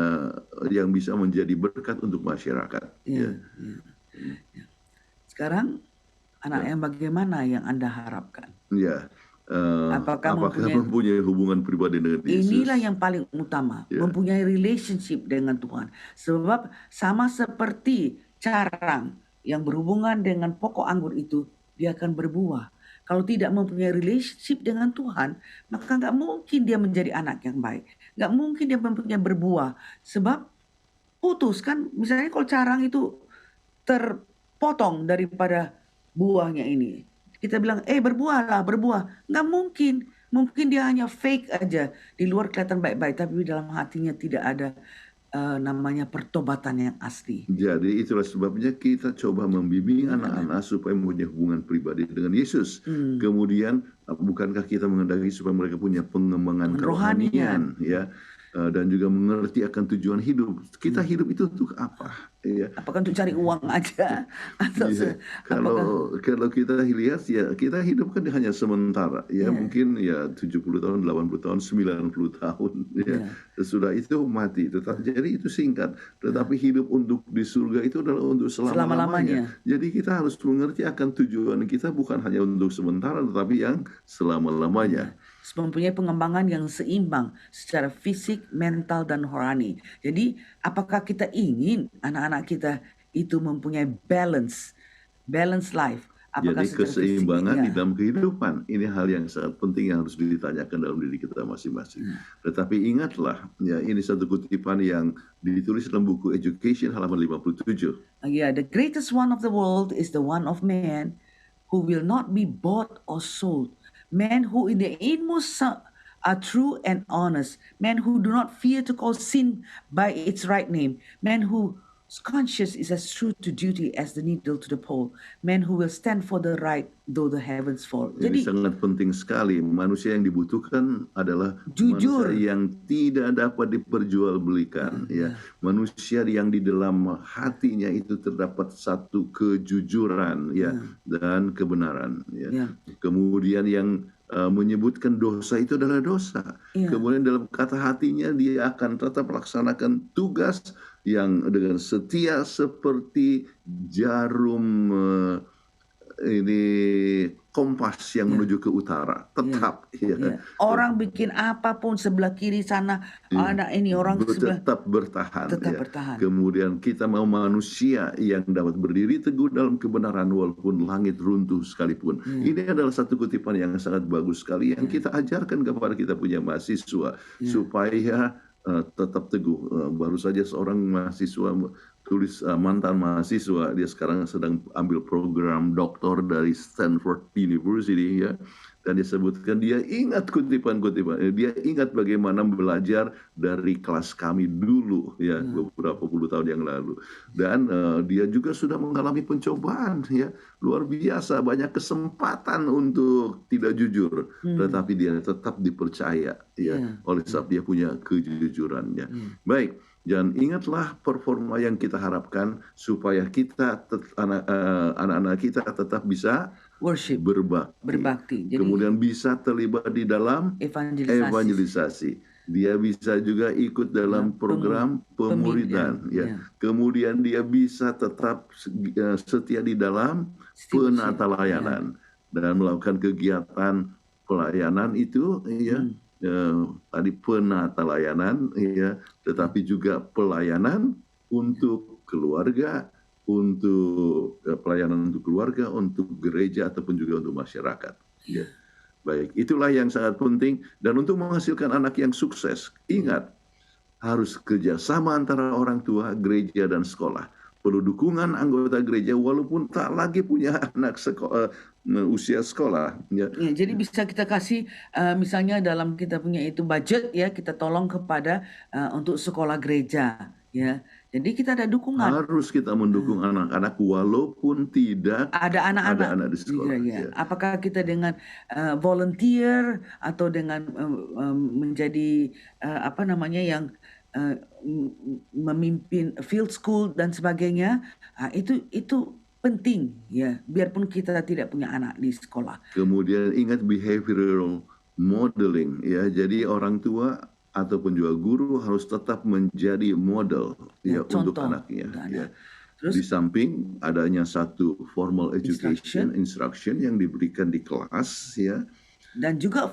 yang bisa menjadi berkat untuk masyarakat. Ya. Sekarang anak yang bagaimana yang Anda harapkan? Ya. Apakah mempunyai hubungan pribadi dengan Yesus? Inilah yang paling utama, mempunyai relationship dengan Tuhan. Sebab sama seperti carang yang berhubungan dengan pokok anggur itu, dia akan berbuah. Kalau tidak mempunyai relationship dengan Tuhan, maka nggak mungkin dia menjadi anak yang baik. Nggak mungkin dia mempunyai berbuah. Sebab putus kan, misalnya kalau carang itu terpotong daripada buahnya ini. Kita bilang, berbuahlah, berbuah. Nggak mungkin. Mungkin dia hanya fake aja, di luar kelihatan baik-baik, tapi dalam hatinya tidak ada namanya pertobatan yang asli. Jadi itulah sebabnya kita coba membimbing Anak-anak. anak-anak supaya mempunyai hubungan pribadi dengan Yesus. Hmm. Kemudian bukankah kita menghendaki supaya mereka punya pengembangan Rohanian. kerohanian, ya, dan juga mengerti akan tujuan hidup. Kita hidup itu untuk apa? Ya. Apakah untuk cari uang aja? Atau Iya. apakah Kalau kita lihat ya kita hidup kan hanya sementara ya, Iya. mungkin ya 70 tahun, 80 tahun, 90 tahun ya. Iya. Sudah itu mati. Jadi itu singkat. Tetapi hidup untuk di surga itu adalah untuk selama-lamanya. Selama-lamanya. Jadi kita harus mengerti akan tujuan kita bukan hanya untuk sementara tetapi yang selama-lamanya. Mempunyai pengembangan yang seimbang secara fisik, mental, dan rohani. Jadi, apakah kita ingin anak-anak kita itu mempunyai balance life? Apakah Jadi secara fisik? keseimbangan di Ya. dalam kehidupan ini hal yang sangat penting yang harus ditanyakan dalam diri kita masing-masing. Tetapi ingatlah, ya ini satu kutipan yang ditulis dalam buku Education halaman 57. Yeah, the greatest one of the world is the one of man who will not be bought or sold. Men who in the inmost are true and honest. Men who do not fear to call sin by its right name. Men whose conscience is as true to duty as the needle to the pole. Men who will stand for the right though the heavens fall. Ini Jadi sangat penting sekali. Manusia yang dibutuhkan adalah Jujur. manusia yang tidak dapat diperjualbelikan. Ya, manusia yang di dalam hatinya itu terdapat satu kejujuran, ya, dan kebenaran. Ya. Ya. Kemudian yang menyebutkan dosa itu adalah dosa. Ya. Kemudian dalam kata hatinya dia akan tetap melaksanakan tugas yang dengan setia seperti jarum ini kompas yang menuju ke utara. Tetap. Ya. ya, orang bikin apapun sebelah kiri sana, anak ini orang sebelah Tetap bertahan. tetap Ya. bertahan. Kemudian kita mau manusia yang dapat berdiri teguh dalam kebenaran walaupun langit runtuh sekalipun. Ini adalah satu kutipan yang sangat bagus sekali yang kita ajarkan kepada kita punya mahasiswa supaya tetap teguh. Baru saja seorang mahasiswa tulis, mantan mahasiswa, dia sekarang sedang ambil program doktor dari Stanford University, ya. Dan dia sebutkan dia ingat kutipan-kutipan, dia ingat bagaimana belajar dari kelas kami dulu, ya, beberapa puluh tahun yang lalu. Dan dia juga sudah mengalami pencobaan, ya, luar biasa, banyak kesempatan untuk tidak jujur, tetapi dia tetap dipercaya, ya, oleh sebab dia punya kejujurannya. Baik. Dan ingatlah performa yang kita harapkan supaya kita anak-anak kita tetap bisa Worship, berbakti. Jadi, kemudian bisa terlibat di dalam evangelisasi. Dia bisa juga ikut dalam program pemuridan. Ya. Kemudian dia bisa tetap setia di dalam penata layanan dan melakukan kegiatan pelayanan itu, ya. Tadi penata layanan, ya, tetapi juga pelayanan untuk keluarga, untuk pelayanan untuk keluarga, untuk gereja ataupun juga untuk masyarakat. Ya. Baik, itulah yang sangat penting. Dan untuk menghasilkan anak yang sukses, ingat harus kerjasama antara orang tua, gereja dan sekolah. Perlu dukungan anggota gereja walaupun tak lagi punya anak usia sekolah. Ya. Ya, jadi bisa kita kasih misalnya dalam kita punya itu budget, ya, kita tolong kepada untuk sekolah gereja, ya. Jadi kita ada dukungan. Harus kita mendukung anak-anak walaupun tidak ada anak-anak di sekolah. Ya. Apakah kita dengan volunteer atau dengan menjadi apa namanya yang memimpin field school dan sebagainya, itu penting, ya, biarpun kita tidak punya anak di sekolah. Kemudian ingat behavioral modeling, ya, jadi orang tua ataupun juga guru harus tetap menjadi model, ya, untuk anaknya. Ya. Terus, di samping adanya satu formal education instruction yang diberikan di kelas, ya, dan juga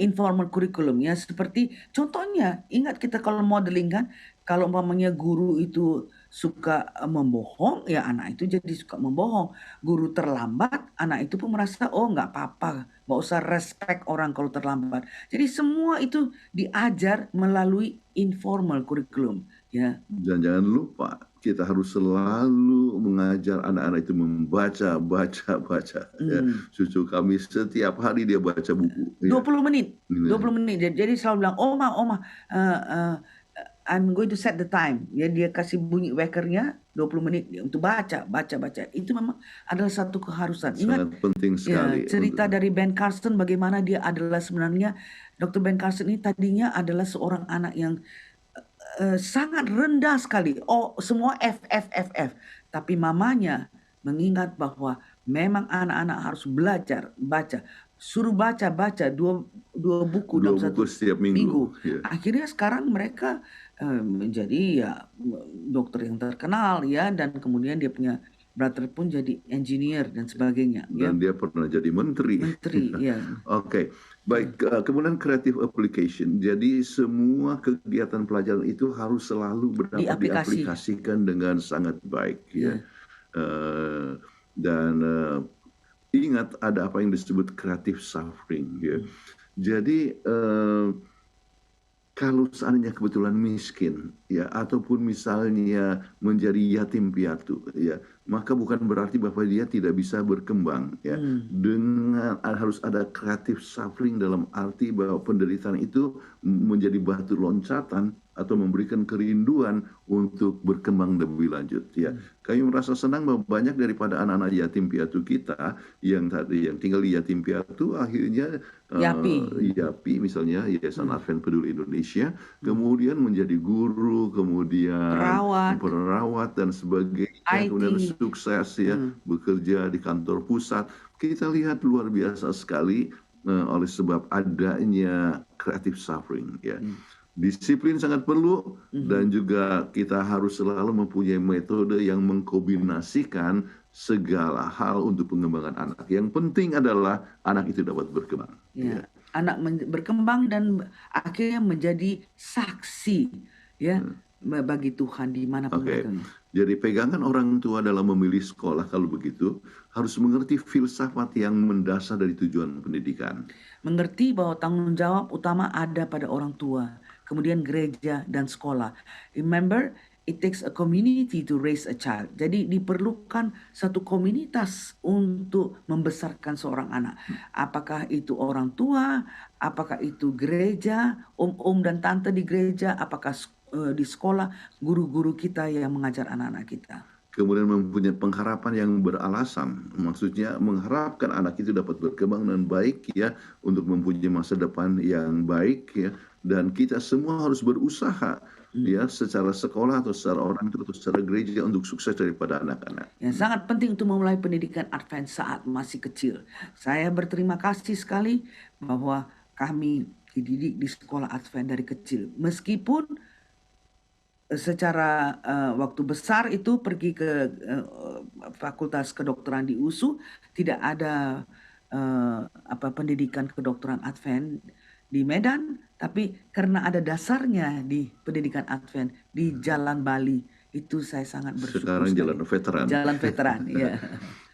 informal curriculum, ya, seperti contohnya ingat kita kalau modeling kan, kalau umpamanya guru itu suka membohong, ya anak itu jadi suka membohong. Guru terlambat, anak itu pun merasa oh nggak apa-apa, nggak usah respect orang kalau terlambat. Jadi semua itu diajar melalui informal curriculum, ya. Dan jangan lupa kita harus selalu mengajar anak-anak itu membaca, baca. Ya. Cucu kami setiap hari dia baca buku. 20 menit. Ya. 20 menit. Jadi selalu bilang, Oma, I'm going to set the time. Ya, dia kasih bunyi wackernya 20 menit untuk baca. Itu memang adalah satu keharusan. Ingat, Sangat penting sekali. cerita dari Ben Carson bagaimana dia adalah sebenarnya, Dr. Ben Carson ini tadinya adalah seorang anak yang sangat rendah sekali. Semua F. Tapi mamanya mengingat bahwa memang anak-anak harus belajar, baca. Suruh baca dua buku dalam satu setiap minggu. Yeah. Akhirnya sekarang mereka menjadi dokter yang terkenal ya, dan kemudian dia punya brother pun jadi engineer dan sebagainya. Dan dia pernah jadi menteri. Ya. Oke. Baik, kemudian creative application. Jadi semua kegiatan pelajaran itu harus selalu dapat diaplikasikan dengan sangat baik. Ya. Dan ingat ada apa yang disebut creative suffering. Ya. Jadi kalau seandainya kebetulan miskin, ya, ataupun misalnya menjadi yatim piatu, ya, maka bukan berarti bahwa dia tidak bisa berkembang, ya. Dengan harus ada creative suffering dalam arti bahwa penderitaan itu menjadi batu loncatan atau memberikan kerinduan untuk berkembang lebih lanjut, ya. Kami merasa senang bahwa banyak daripada anak-anak yatim piatu kita yang tinggal di yatim piatu akhirnya YAPI misalnya, Yayasan Advent Peduli Indonesia, kemudian menjadi guru, kemudian perawat dan sebagainya, kemudian sukses ya, bekerja di kantor pusat. Kita lihat luar biasa sekali oleh sebab adanya creative suffering, ya. Disiplin sangat perlu, dan juga kita harus selalu mempunyai metode yang mengkombinasikan segala hal untuk pengembangan anak. Yang penting adalah anak itu dapat berkembang. Ya. Anak berkembang dan akhirnya menjadi saksi, ya, bagi Tuhan di mana pun. Jadi pegangan orang tua dalam memilih sekolah kalau begitu harus mengerti filsafat yang mendasar dari tujuan pendidikan. Mengerti bahwa tanggung jawab utama ada pada orang tua, kemudian gereja dan sekolah. Remember, it takes a community to raise a child. Jadi diperlukan satu komunitas untuk membesarkan seorang anak. Apakah itu orang tua, apakah itu gereja, om dan tante di gereja, apakah di sekolah, guru-guru kita yang mengajar anak-anak kita. Kemudian mempunyai pengharapan yang beralasan, maksudnya mengharapkan anak itu dapat berkembang dengan baik, ya, untuk mempunyai masa depan yang baik, ya, dan kita semua harus berusaha, ya, secara sekolah atau secara orang tua atau secara gereja untuk sukses daripada anak-anak. Yang sangat penting untuk memulai pendidikan Advent saat masih kecil. Saya berterima kasih sekali bahwa kami dididik di sekolah Advent dari kecil, meskipun secara waktu besar itu pergi ke Fakultas Kedokteran di USU, tidak ada pendidikan kedokteran Advent di Medan, tapi karena ada dasarnya di pendidikan Advent di Jalan Bali, itu saya sangat bersyukur. Sekarang Jalan Veteran. Jalan Veteran, ya.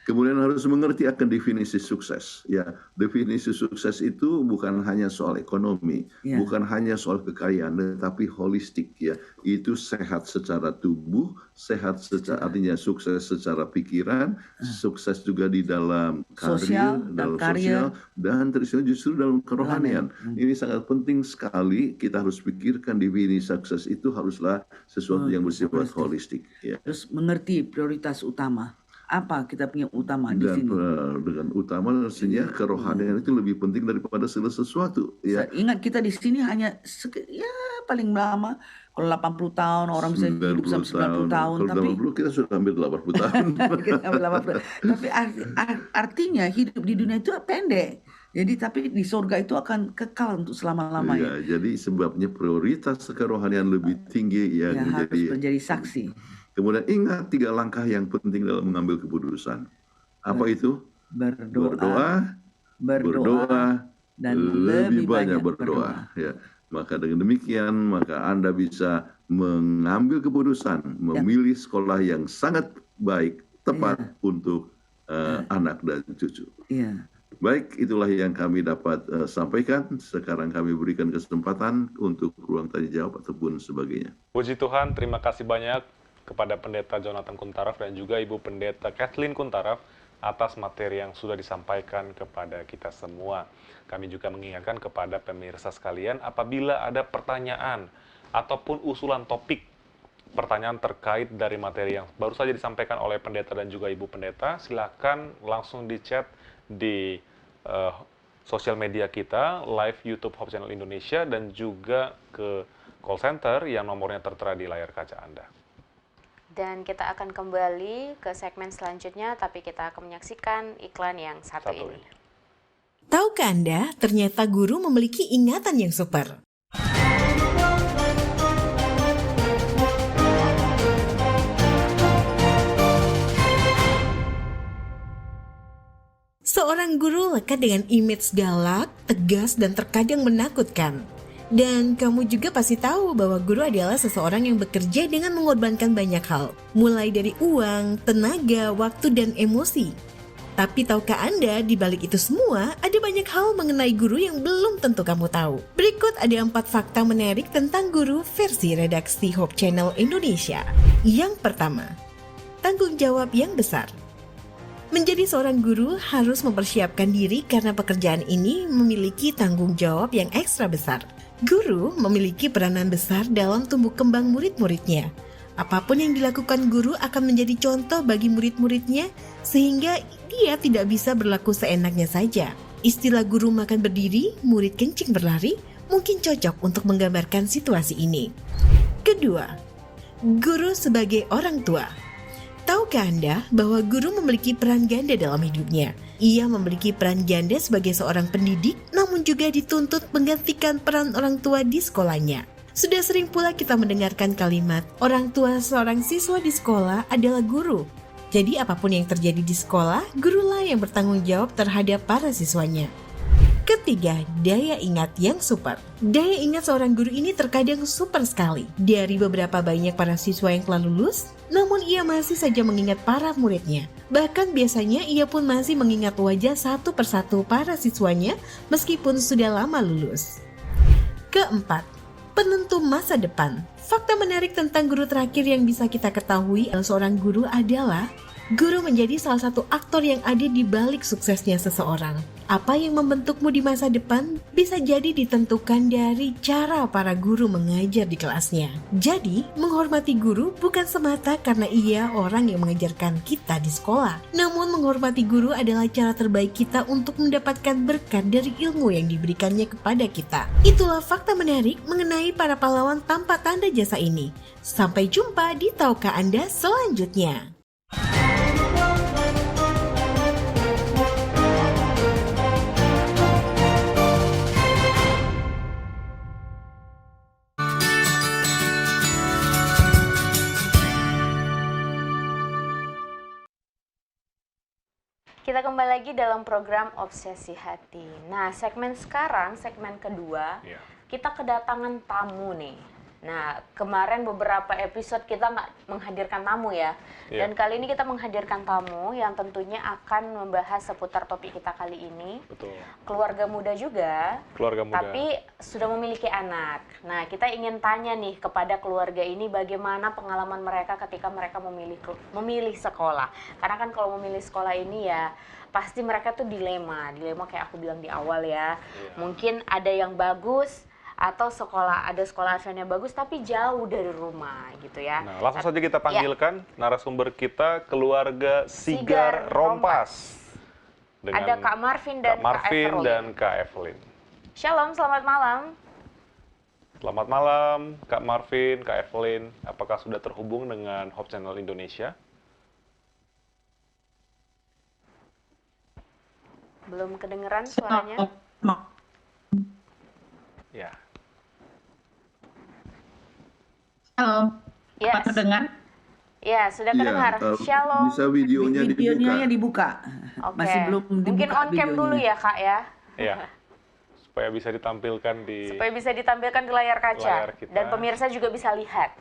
Kemudian harus mengerti akan definisi sukses. Ya, definisi sukses itu bukan hanya soal ekonomi, bukan hanya soal kekayaan, tetapi holistik. Ya, itu sehat secara tubuh, sehat secara artinya sukses secara pikiran, sukses juga di dalam karir, sosial, dan justru dalam kerohanian. Ini sangat penting sekali. Kita harus pikirkan definisi sukses itu haruslah sesuatu yang bersifat holistik. Ya. Terus mengerti prioritas utama. Apa kita punya utama di sini? Dengan utama artinya kerohanian itu lebih penting daripada segala sesuatu. Ya. Ingat kita di sini hanya paling lama kalau 80 tahun orang bisa hidup sampai 90 tahun. Kalau 80 kita sudah hampir 80 tahun. Tapi artinya hidup di dunia itu pendek. Jadi tapi di surga itu akan kekal untuk selama-lamanya. Ya, jadi sebabnya prioritas kerohanian lebih tinggi yang harus menjadi saksi. Kemudian ingat 3 langkah yang penting dalam mengambil keputusan. Apa itu? Berdoa, dan lebih banyak berdoa. Ya. Maka dengan demikian, maka Anda bisa mengambil keputusan, memilih sekolah yang sangat baik, tepat untuk anak dan cucu. Baik, itulah yang kami dapat sampaikan. Sekarang kami berikan kesempatan untuk ruang tanya jawab ataupun sebagainya. Puji Tuhan, terima kasih banyak kepada Pendeta Jonathan Kuntaraf dan juga Ibu Pendeta Kathleen Kuntaraf atas materi yang sudah disampaikan kepada kita semua. Kami juga mengingatkan kepada pemirsa sekalian, apabila ada pertanyaan ataupun usulan topik, pertanyaan terkait dari materi yang baru saja disampaikan oleh pendeta dan juga Ibu Pendeta, silakan langsung di chat di sosial media kita, live YouTube Hope Channel Indonesia, dan juga ke call center yang nomornya tertera di layar kaca Anda. Dan kita akan kembali ke segmen selanjutnya, tapi kita akan menyaksikan iklan yang satu ini. Tahukah Anda, ternyata guru memiliki ingatan yang super. Seorang guru lekat dengan image galak, tegas, dan terkadang menakutkan. Dan kamu juga pasti tahu bahwa guru adalah seseorang yang bekerja dengan mengorbankan banyak hal, mulai dari uang, tenaga, waktu, dan emosi. Tapi tahukah Anda, di balik itu semua, ada banyak hal mengenai guru yang belum tentu kamu tahu. Berikut ada 4 fakta menarik tentang guru versi redaksi Hope Channel Indonesia. Yang pertama, tanggung jawab yang besar. Menjadi seorang guru harus mempersiapkan diri karena pekerjaan ini memiliki tanggung jawab yang ekstra besar. Guru memiliki peranan besar dalam tumbuh kembang murid-muridnya. Apapun yang dilakukan guru akan menjadi contoh bagi murid-muridnya sehingga dia tidak bisa berlaku seenaknya saja. Istilah guru makan berdiri, murid kencing berlari mungkin cocok untuk menggambarkan situasi ini. Kedua, guru sebagai orang tua. Tahukah Anda bahwa guru memiliki peran ganda dalam hidupnya? Ia memiliki peran ganda sebagai seorang pendidik, namun juga dituntut menggantikan peran orang tua di sekolahnya. Sudah sering pula kita mendengarkan kalimat, orang tua seorang siswa di sekolah adalah guru. Jadi apapun yang terjadi di sekolah, gurulah yang bertanggung jawab terhadap para siswanya. Ketiga, daya ingat yang super. Daya ingat seorang guru ini terkadang super sekali. Dari beberapa banyak para siswa yang telah lulus, namun ia masih saja mengingat para muridnya. Bahkan biasanya ia pun masih mengingat wajah satu persatu para siswanya meskipun sudah lama lulus. Keempat, penentu masa depan. Fakta menarik tentang guru terakhir yang bisa kita ketahui seorang guru adalah guru menjadi salah satu aktor yang ada di balik suksesnya seseorang. Apa yang membentukmu di masa depan bisa jadi ditentukan dari cara para guru mengajar di kelasnya. Jadi, menghormati guru bukan semata karena ia orang yang mengajarkan kita di sekolah. Namun, menghormati guru adalah cara terbaik kita untuk mendapatkan berkat dari ilmu yang diberikannya kepada kita. Itulah fakta menarik mengenai para pahlawan tanpa tanda jasa ini. Sampai jumpa di Tahukah Anda selanjutnya. Kita kembali lagi dalam program Obsesi Hati. Nah, segmen sekarang, segmen kedua, kita kedatangan tamu nih. Nah, kemarin beberapa episode kita nggak menghadirkan tamu ya. Dan kali ini kita menghadirkan tamu yang tentunya akan membahas seputar topik kita kali ini. Betul. Keluarga Keluarga muda juga, muda. tapi sudah memiliki anak. Nah, kita ingin tanya nih kepada keluarga ini bagaimana pengalaman mereka ketika mereka memilih sekolah. Karena kan kalau memilih sekolah ini ya pasti mereka tuh dilema kayak aku bilang di awal ya. Mungkin ada yang bagus atau ada sekolah aslinya bagus tapi jauh dari rumah gitu ya. Nah, langsung saja kita panggilkan narasumber kita, keluarga Sigar Rompas. Dengan Ada Kak Marvin dan Kak Evelyn. Shalom, selamat malam. Selamat malam, Kak Marvin, Kak Evelyn. Apakah sudah terhubung dengan Hope Channel Indonesia? Belum kedengeran suaranya? Ya. Halo, Yes. Pak terdengar? Ya, sudah kedengar. Shalom. Bisa videonya dibuka. Oke. Masih belum dibuka Mungkin on cam videonya. dulu ya, Kak ya. Iya. Supaya bisa ditampilkan di Supaya bisa ditampilkan di layar kaca. Layar kita. Dan pemirsa juga bisa lihat.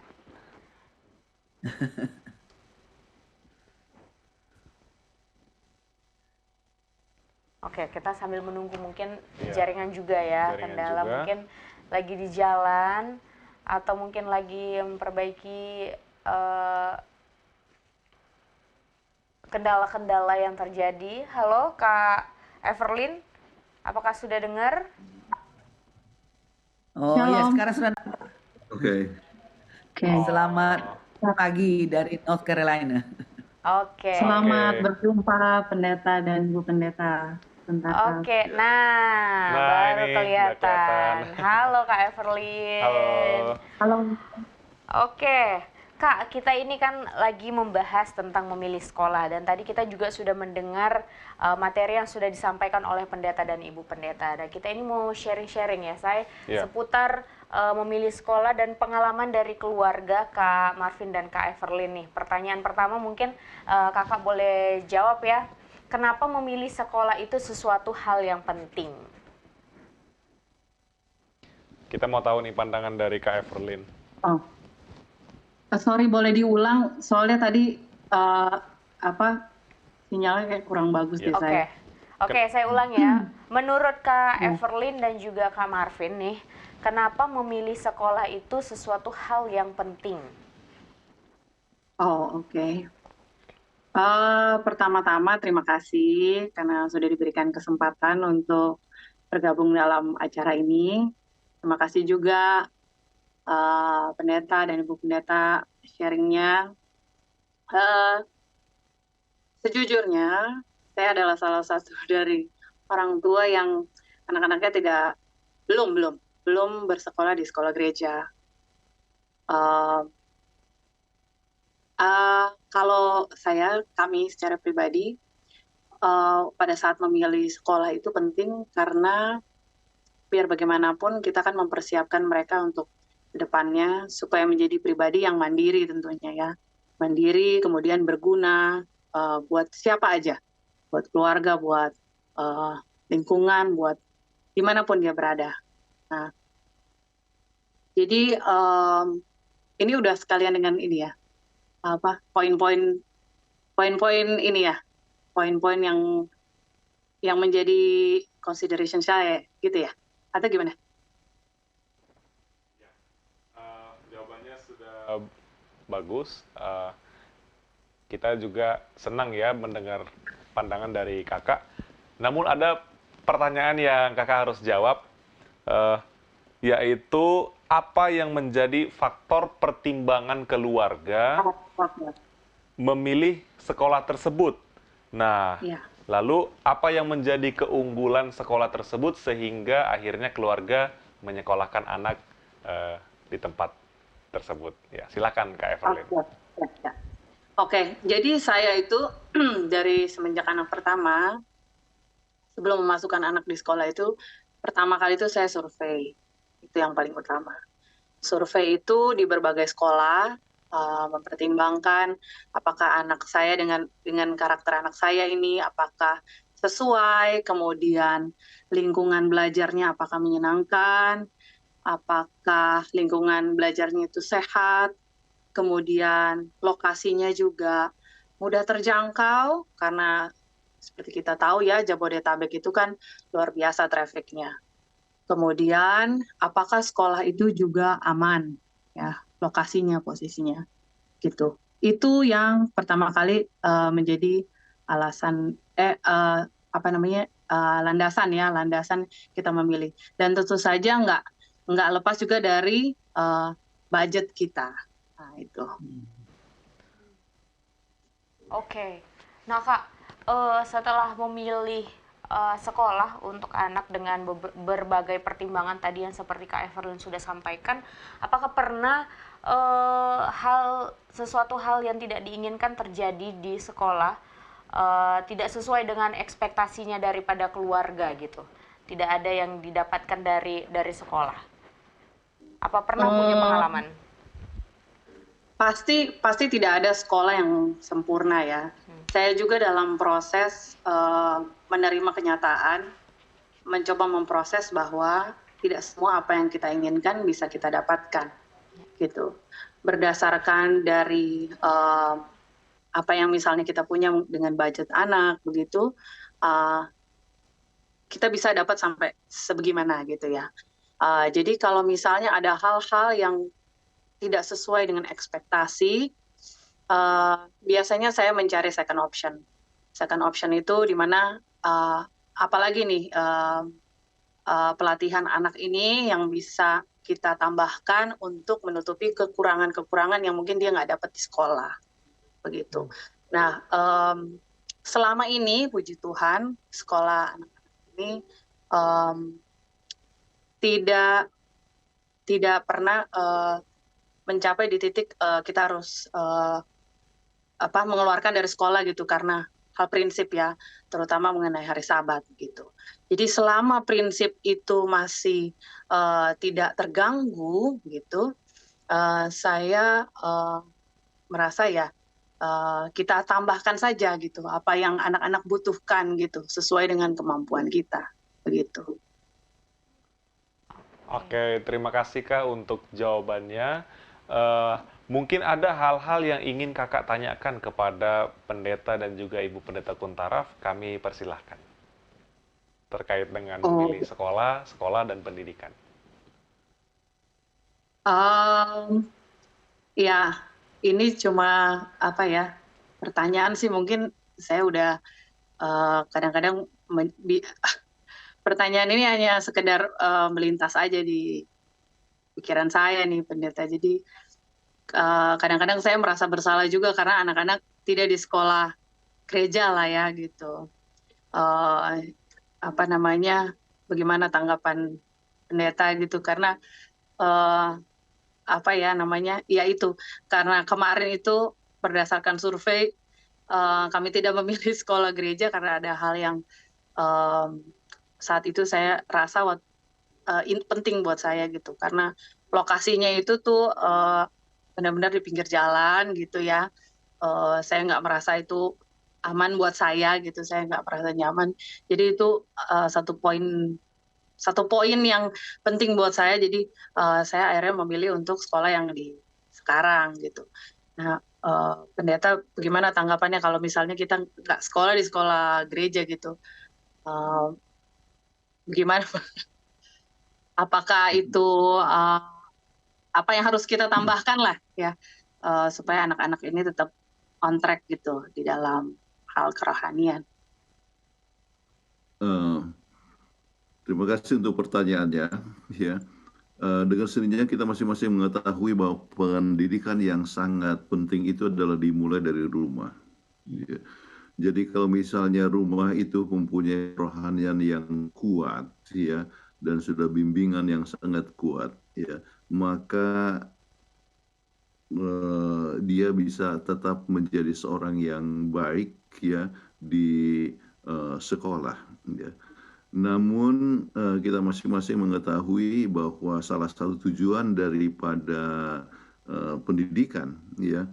Oke, kita sambil menunggu mungkin jaringan juga ya, kendala juga. mungkin lagi di jalan atau mungkin lagi memperbaiki eh, kendala-kendala yang terjadi. Halo Kak Everlyn, apakah sudah dengar? Oh ya, Shalom. sekarang sudah. Oke. Oke. Selamat pagi dari North Carolina. Oke. Selamat Oke. berjumpa pendeta dan Bu Pendeta Tentaka. Oke, nah, Nah, baru ini udah kelihatan. kelihatan. Halo Kak Everlyn. Halo. Halo. Oke, Kak, kita ini kan lagi membahas tentang memilih sekolah dan tadi kita juga sudah mendengar materi yang sudah disampaikan oleh pendeta dan ibu pendeta. Dan kita ini mau sharing-sharing ya, saya Iya. seputar memilih sekolah dan pengalaman dari keluarga Kak Marvin dan Kak Everlyn nih. Pertanyaan pertama mungkin kakak boleh jawab ya. Kenapa memilih sekolah itu sesuatu hal yang penting? Kita mau tahu nih pandangan dari Kak Everlyn. Oh. Sorry, boleh diulang? Soalnya tadi sinyalnya kayak kurang bagus Ya. deh saya. Oke, saya ulang ya. Menurut Kak Everlyn dan juga Kak Marvin nih, kenapa memilih sekolah itu sesuatu hal yang penting? Oh, oke. Pertama-tama terima kasih karena sudah diberikan kesempatan untuk bergabung dalam acara ini. Terima kasih juga pendeta dan ibu pendeta sharingnya. Sejujurnya, saya adalah salah satu dari orang tua yang anak-anaknya belum bersekolah di sekolah gereja. Kalau kami secara pribadi, pada saat memilih sekolah itu penting karena biar bagaimanapun kita kan mempersiapkan mereka untuk kedepannya supaya menjadi pribadi yang mandiri tentunya ya. Mandiri, kemudian berguna buat siapa aja. Buat keluarga, buat lingkungan, buat dimanapun dia berada. Nah, jadi ini udah sekalian dengan ini ya, poin-poin ini ya, poin-poin yang menjadi consideration saya gitu ya, atau gimana? Jawabannya sudah bagus. Kita juga senang ya mendengar pandangan dari kakak. Namun ada pertanyaan yang kakak harus jawab, yaitu apa yang menjadi faktor pertimbangan keluarga memilih sekolah tersebut. Nah, Ya. lalu apa yang menjadi keunggulan sekolah tersebut sehingga akhirnya keluarga menyekolahkan anak di tempat tersebut? Ya, silakan Kak Everlyn. Oke, jadi saya itu dari semenjak anak pertama, sebelum memasukkan anak di sekolah itu, pertama kali itu saya survei. Itu yang paling utama. Survei itu di berbagai sekolah, mempertimbangkan apakah anak saya dengan karakter anak saya ini apakah sesuai, kemudian lingkungan belajarnya apakah menyenangkan, apakah lingkungan belajarnya itu sehat, kemudian lokasinya juga mudah terjangkau karena seperti kita tahu ya Jabodetabek itu kan luar biasa trafficnya. Kemudian apakah sekolah itu juga aman ya, lokasinya, posisinya gitu. Itu yang pertama kali menjadi alasan landasan kita memilih. Dan tentu saja nggak lepas juga dari budget kita. Nah, itu. Oke. Nah, Kak, setelah memilih sekolah untuk anak dengan berbagai pertimbangan tadi yang seperti Kak Everlyn sudah sampaikan, apakah pernah sesuatu hal yang tidak diinginkan terjadi di sekolah, tidak sesuai dengan ekspektasinya daripada keluarga gitu, tidak ada yang didapatkan dari sekolah? Apa pernah punya pengalaman? Pasti tidak ada sekolah yang sempurna ya. Saya juga dalam proses menerima kenyataan, mencoba memproses bahwa tidak semua apa yang kita inginkan bisa kita dapatkan, gitu. Berdasarkan dari apa yang misalnya kita punya dengan budget anak, begitu, kita bisa dapat sampai sebagaimana gitu ya. Jadi kalau misalnya ada hal-hal yang tidak sesuai dengan ekspektasi, biasanya saya mencari second option. Second option itu di mana apalagi nih pelatihan anak ini yang bisa kita tambahkan untuk menutupi kekurangan-kekurangan yang mungkin dia nggak dapat di sekolah, begitu. Nah, selama ini puji Tuhan sekolah anak-anak ini tidak pernah mencapai di titik kita harus mengeluarkan dari sekolah gitu karena hal prinsip ya, terutama mengenai hari Sabat gitu. Jadi selama prinsip itu masih tidak terganggu gitu, saya merasa ya kita tambahkan saja gitu apa yang anak-anak butuhkan gitu sesuai dengan kemampuan kita begitu. Oke, terima kasih Kak untuk jawabannya. Mungkin ada hal-hal yang ingin Kakak tanyakan kepada pendeta dan juga Ibu Pendeta Kuntaraf, kami persilahkan. Terkait dengan memilih sekolah, dan pendidikan. Ya, ini cuma pertanyaan sih mungkin saya udah kadang-kadang pertanyaan ini hanya sekedar melintas aja di pikiran saya nih pendeta. Jadi kadang-kadang saya merasa bersalah juga karena anak-anak tidak di sekolah gereja lah ya gitu. Bagaimana tanggapan pendeta gitu karena ya itu karena kemarin itu berdasarkan survei kami tidak memilih sekolah gereja karena ada hal yang saat itu saya rasa penting buat saya gitu karena lokasinya itu tuh benar-benar di pinggir jalan gitu ya. Saya nggak merasa itu aman buat saya gitu, saya nggak merasa nyaman. Jadi itu satu poin yang penting buat saya. Jadi saya akhirnya memilih untuk sekolah yang di sekarang gitu. Nah, pendeta bagaimana tanggapannya kalau misalnya kita nggak sekolah di sekolah gereja gitu? Bagaimana? Apakah itu apa yang harus kita tambahkan lah ya supaya anak-anak ini tetap on track gitu di dalam hal kerohanian. Terima kasih untuk pertanyaannya. Ya, dengan sendirinya kita masing-masing mengetahui bahwa pendidikan yang sangat penting itu adalah dimulai dari rumah. Ya. Jadi kalau misalnya rumah itu mempunyai kerohanian yang kuat, ya, dan sudah bimbingan yang sangat kuat, ya, maka dia bisa tetap menjadi seorang yang baik, ya, di sekolah. Ya. Namun kita masing-masing mengetahui bahwa salah satu tujuan daripada pendidikan, ya,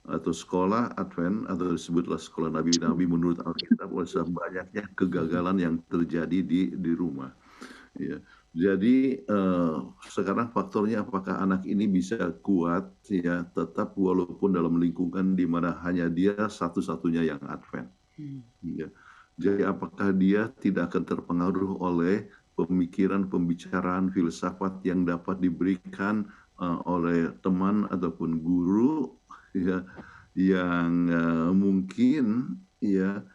atau sekolah Advent atau disebutlah sekolah nabi-nabi menurut Alkitab adalah banyaknya kegagalan yang terjadi di rumah. Ya. Jadi sekarang faktornya apakah anak ini bisa kuat ya tetap walaupun dalam lingkungan di mana hanya dia satu-satunya yang Advent. Ya. Jadi apakah dia tidak akan terpengaruh oleh pemikiran, pembicaraan, filsafat yang dapat diberikan oleh teman ataupun guru ya yang mungkin ya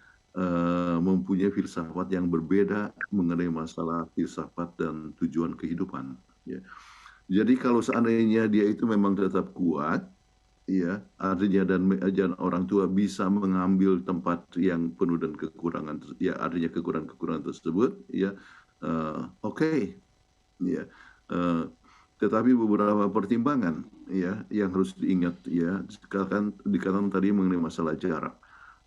mempunyai filsafat yang berbeda mengenai masalah filsafat dan tujuan kehidupan. Ya. Jadi kalau seandainya dia itu memang tetap kuat, ya artinya dan orang tua bisa mengambil tempat yang penuh dan kekurangan, ya artinya kekurangan tersebut, ya oke. Ya. Tetapi beberapa pertimbangan ya yang harus diingat ya dikatakan tadi mengenai masalah jarak.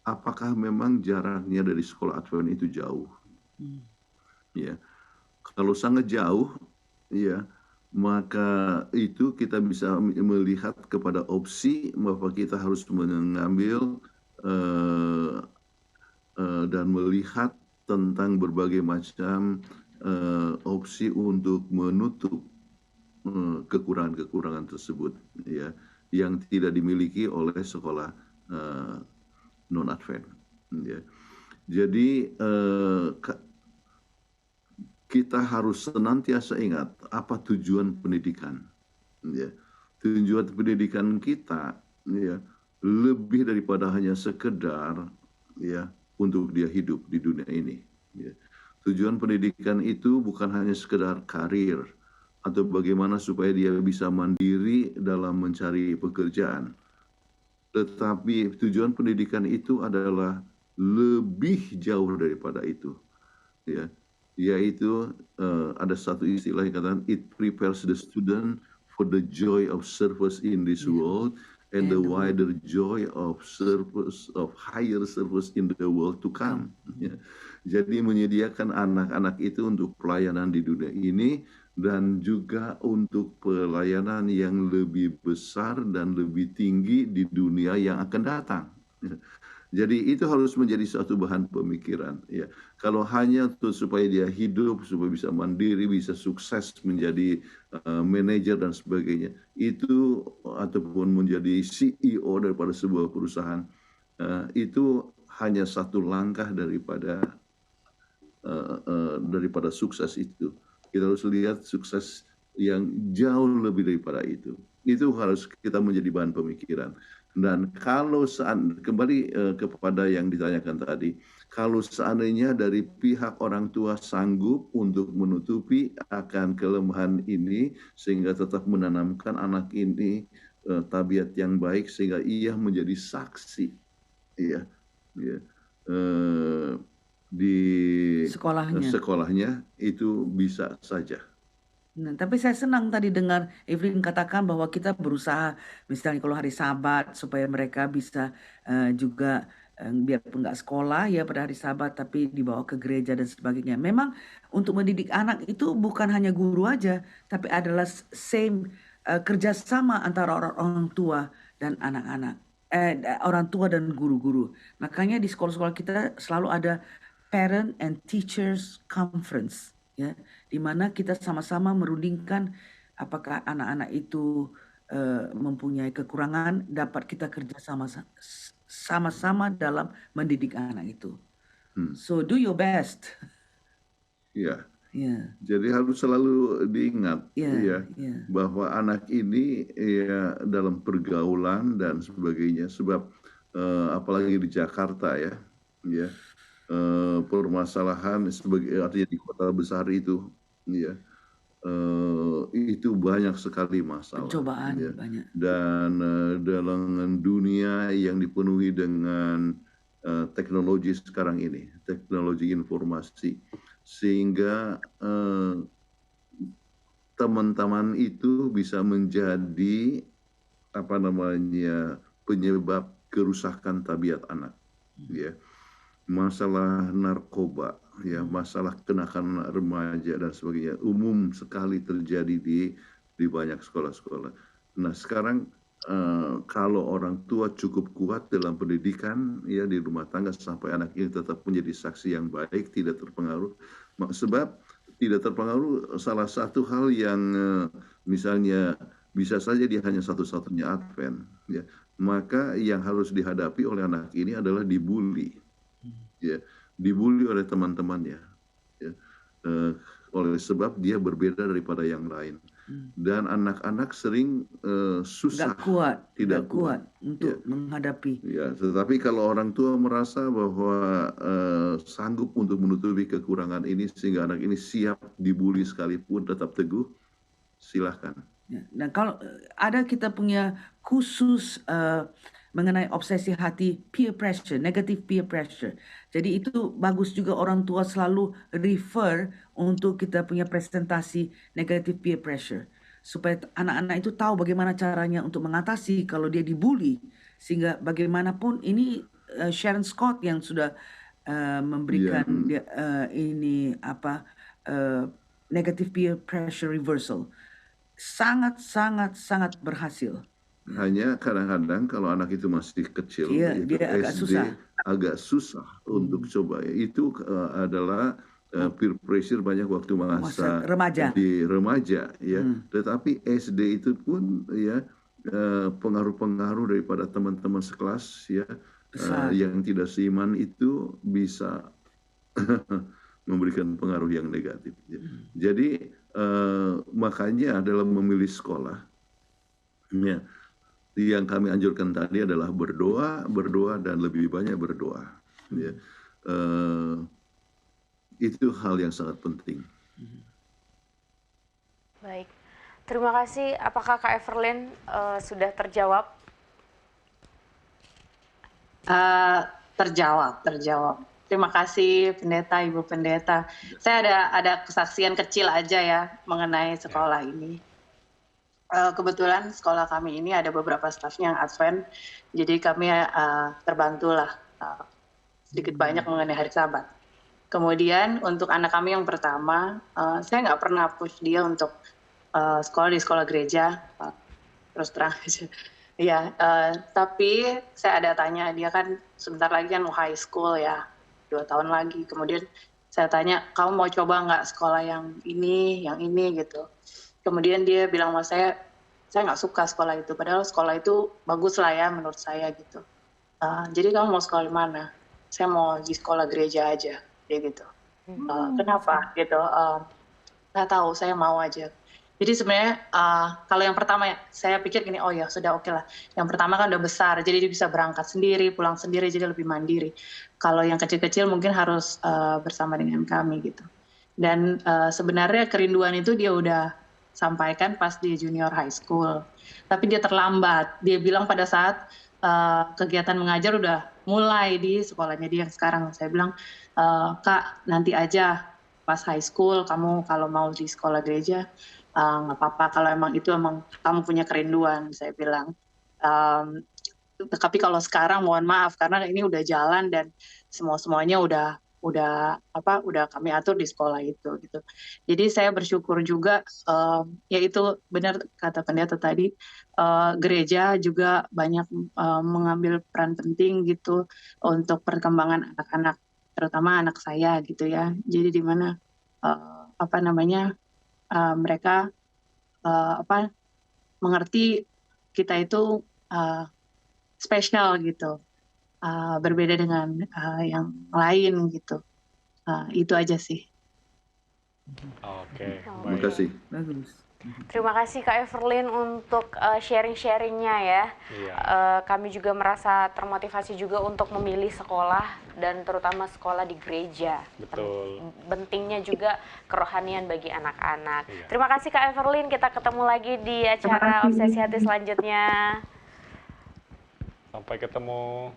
Apakah memang jaraknya dari sekolah Advent itu jauh? Ya. Kalau sangat jauh ya maka itu kita bisa melihat kepada opsi bahwa kita harus mengambil dan melihat tentang berbagai macam opsi untuk menutup kekurangan-kekurangan tersebut ya yang tidak dimiliki oleh sekolah non Advent ya. Jadi kita harus senantiasa ingat apa tujuan pendidikan ya. tujuan pendidikan kita ya lebih daripada hanya sekedar ya untuk dia hidup di dunia ini. Ya. Tujuan pendidikan itu bukan hanya sekedar karir atau bagaimana supaya dia bisa mandiri dalam mencari pekerjaan. Tetapi tujuan pendidikan itu adalah lebih jauh daripada itu. Ya, yaitu ada satu istilah yang katakan it prepares the student for the joy of service in this world and the wider joy of service of higher service in the world to come. Ya. Jadi menyediakan anak-anak itu untuk pelayanan di dunia ini dan juga untuk pelayanan yang lebih besar dan lebih tinggi di dunia yang akan datang. Ya. Jadi itu harus menjadi suatu bahan pemikiran. Ya, kalau hanya supaya dia hidup, supaya bisa mandiri, bisa sukses menjadi manajer dan sebagainya, itu ataupun menjadi CEO daripada sebuah perusahaan, itu hanya satu langkah daripada sukses itu. Kita harus lihat sukses yang jauh lebih daripada itu. Itu harus kita menjadi bahan pemikiran. Dan kalau kembali kepada yang ditanyakan tadi, kalau seandainya dari pihak orang tua sanggup untuk menutupi akan kelemahan ini sehingga tetap menanamkan anak ini tabiat yang baik sehingga ia menjadi saksi ya, di sekolahnya itu bisa saja. Nah, tapi saya senang tadi dengar Evelyn katakan bahwa kita berusaha misalnya kalau hari Sabat supaya mereka bisa juga biarpun nggak sekolah ya pada hari Sabat tapi dibawa ke gereja dan sebagainya. Memang untuk mendidik anak itu bukan hanya guru aja, tapi adalah kerjasama antara orang tua dan anak-anak, orang tua dan guru-guru. Makanya di sekolah-sekolah kita selalu ada Parent and Teachers Conference. Ya, di mana kita sama-sama merundingkan apakah anak-anak itu mempunyai kekurangan, dapat kita kerja sama-sama dalam mendidik anak itu. So do your best. Ya. Yeah. Jadi harus selalu diingat bahwa anak ini ya dalam pergaulan dan sebagainya, sebab apalagi di Jakarta ya. Permasalahan artinya di kota besar itu ya itu banyak sekali masalah pencobaan banyak. Dan dalam dunia yang dipenuhi dengan teknologi sekarang ini, teknologi informasi, sehingga teman-teman itu bisa menjadi penyebab kerusakan tabiat anak ya. Masalah narkoba, ya, masalah kenakan remaja dan sebagainya umum sekali terjadi di banyak sekolah-sekolah. Nah sekarang kalau orang tua cukup kuat dalam pendidikan ya di rumah tangga sampai anak ini tetap menjadi saksi yang baik, tidak terpengaruh. Sebab tidak terpengaruh salah satu hal yang misalnya bisa saja dia hanya satu-satunya Advent, ya, maka yang harus dihadapi oleh anak ini adalah dibully. Ya, dibully oleh teman-temannya, ya, oleh sebab dia berbeda daripada yang lain, dan anak-anak sering susah, tidak kuat untuk menghadapi. Ya, tetapi kalau orang tua merasa bahwa sanggup untuk menutupi kekurangan ini sehingga anak ini siap dibully sekalipun tetap teguh, silahkan. Ya, dan kalau ada kita punya khusus mengenai obsesi hati peer pressure, negative peer pressure. Jadi itu bagus juga orang tua selalu refer untuk kita punya presentasi negative peer pressure. Supaya anak-anak itu tahu bagaimana caranya untuk mengatasi kalau dia dibully. Sehingga bagaimanapun ini Sharon Scott yang sudah memberikan negative peer pressure reversal. Sangat berhasil. Hanya kadang-kadang kalau anak itu masih kecil, dia agak susah untuk coba. Itu adalah peer pressure banyak waktu masa di remaja, ya. Tetapi SD itu pun ya pengaruh-pengaruh daripada teman-teman sekelas ya yang tidak seiman itu bisa memberikan pengaruh yang negatif. Ya. Jadi makanya dalam memilih sekolah Ya, yang kami anjurkan tadi adalah berdoa, berdoa dan lebih banyak berdoa. Ya. Itu hal yang sangat penting. Baik, terima kasih. Apakah Kak Everlyn sudah terjawab? Terjawab. Terima kasih Pendeta, Ibu Pendeta. Saya ada kesaksian kecil aja ya mengenai sekolah ini. Kebetulan sekolah kami ini ada beberapa stafnya yang Advent, jadi kami terbantulah sedikit banyak mengenai hari Sabat. Kemudian untuk anak kami yang pertama, saya nggak pernah push dia untuk sekolah di sekolah gereja, terus terang aja. Ya, tapi saya ada tanya, dia kan sebentar lagi kan mau high school ya, 2 tahun lagi. Kemudian saya tanya, kamu mau coba nggak sekolah yang ini gitu. Kemudian dia bilang sama saya nggak suka sekolah itu, padahal sekolah itu bagus lah ya menurut saya gitu. Jadi kamu mau sekolah di mana? Saya mau di sekolah gereja aja, dia gitu. Kenapa gitu? Nggak tahu, saya mau aja. Jadi sebenarnya kalau yang pertama ya, saya pikir gini, oh ya sudah oke lah. Yang pertama kan udah besar, jadi dia bisa berangkat sendiri, pulang sendiri, jadi lebih mandiri. Kalau yang kecil-kecil mungkin harus bersama dengan kami gitu. Dan sebenarnya kerinduan itu dia udah sampaikan pas di junior high school. Tapi dia terlambat. Dia bilang pada saat kegiatan mengajar udah mulai di sekolahnya dia yang sekarang. Saya bilang, Kak nanti aja pas high school kamu kalau mau di sekolah gereja, nggak apa-apa kalau emang kamu punya kerinduan, saya bilang. Tapi kalau sekarang mohon maaf karena ini udah jalan dan semuanya udah kami atur di sekolah itu gitu. Jadi saya bersyukur juga, ya itu benar kata pendeta tadi, gereja juga banyak mengambil peran penting gitu untuk perkembangan anak-anak, terutama anak saya gitu ya. Jadi di mana mereka mengerti kita itu spesial gitu, berbeda dengan yang lain gitu. Itu aja sih. Oke, Terima baik. kasih. Terima kasih Kak Everlyn untuk sharing-sharingnya ya. Iya. Kami juga merasa termotivasi juga untuk memilih sekolah dan terutama sekolah di gereja. Betul. Pentingnya juga kerohanian bagi anak-anak. Iya. Terima kasih Kak Everlyn, kita ketemu lagi di acara Obsesi Hati selanjutnya. Sampai ketemu.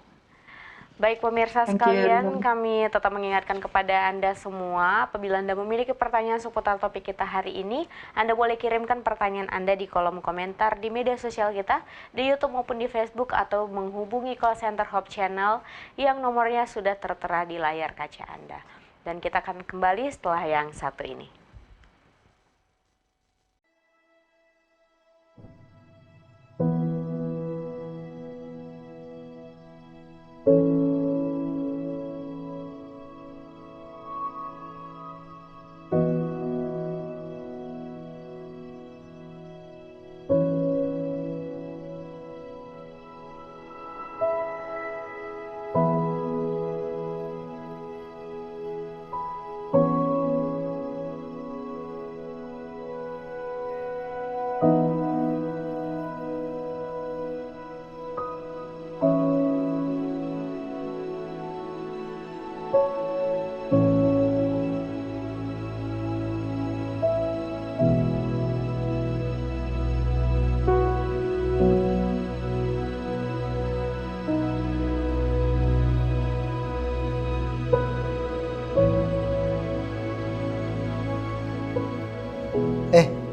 Baik pemirsa Thank sekalian, you. kami tetap mengingatkan kepada Anda semua, apabila Anda memiliki pertanyaan seputar topik kita hari ini, Anda boleh kirimkan pertanyaan Anda di kolom komentar di media sosial kita, di YouTube maupun di Facebook, atau menghubungi call center Hope Channel yang nomornya sudah tertera di layar kaca Anda. Dan kita akan kembali setelah yang satu ini.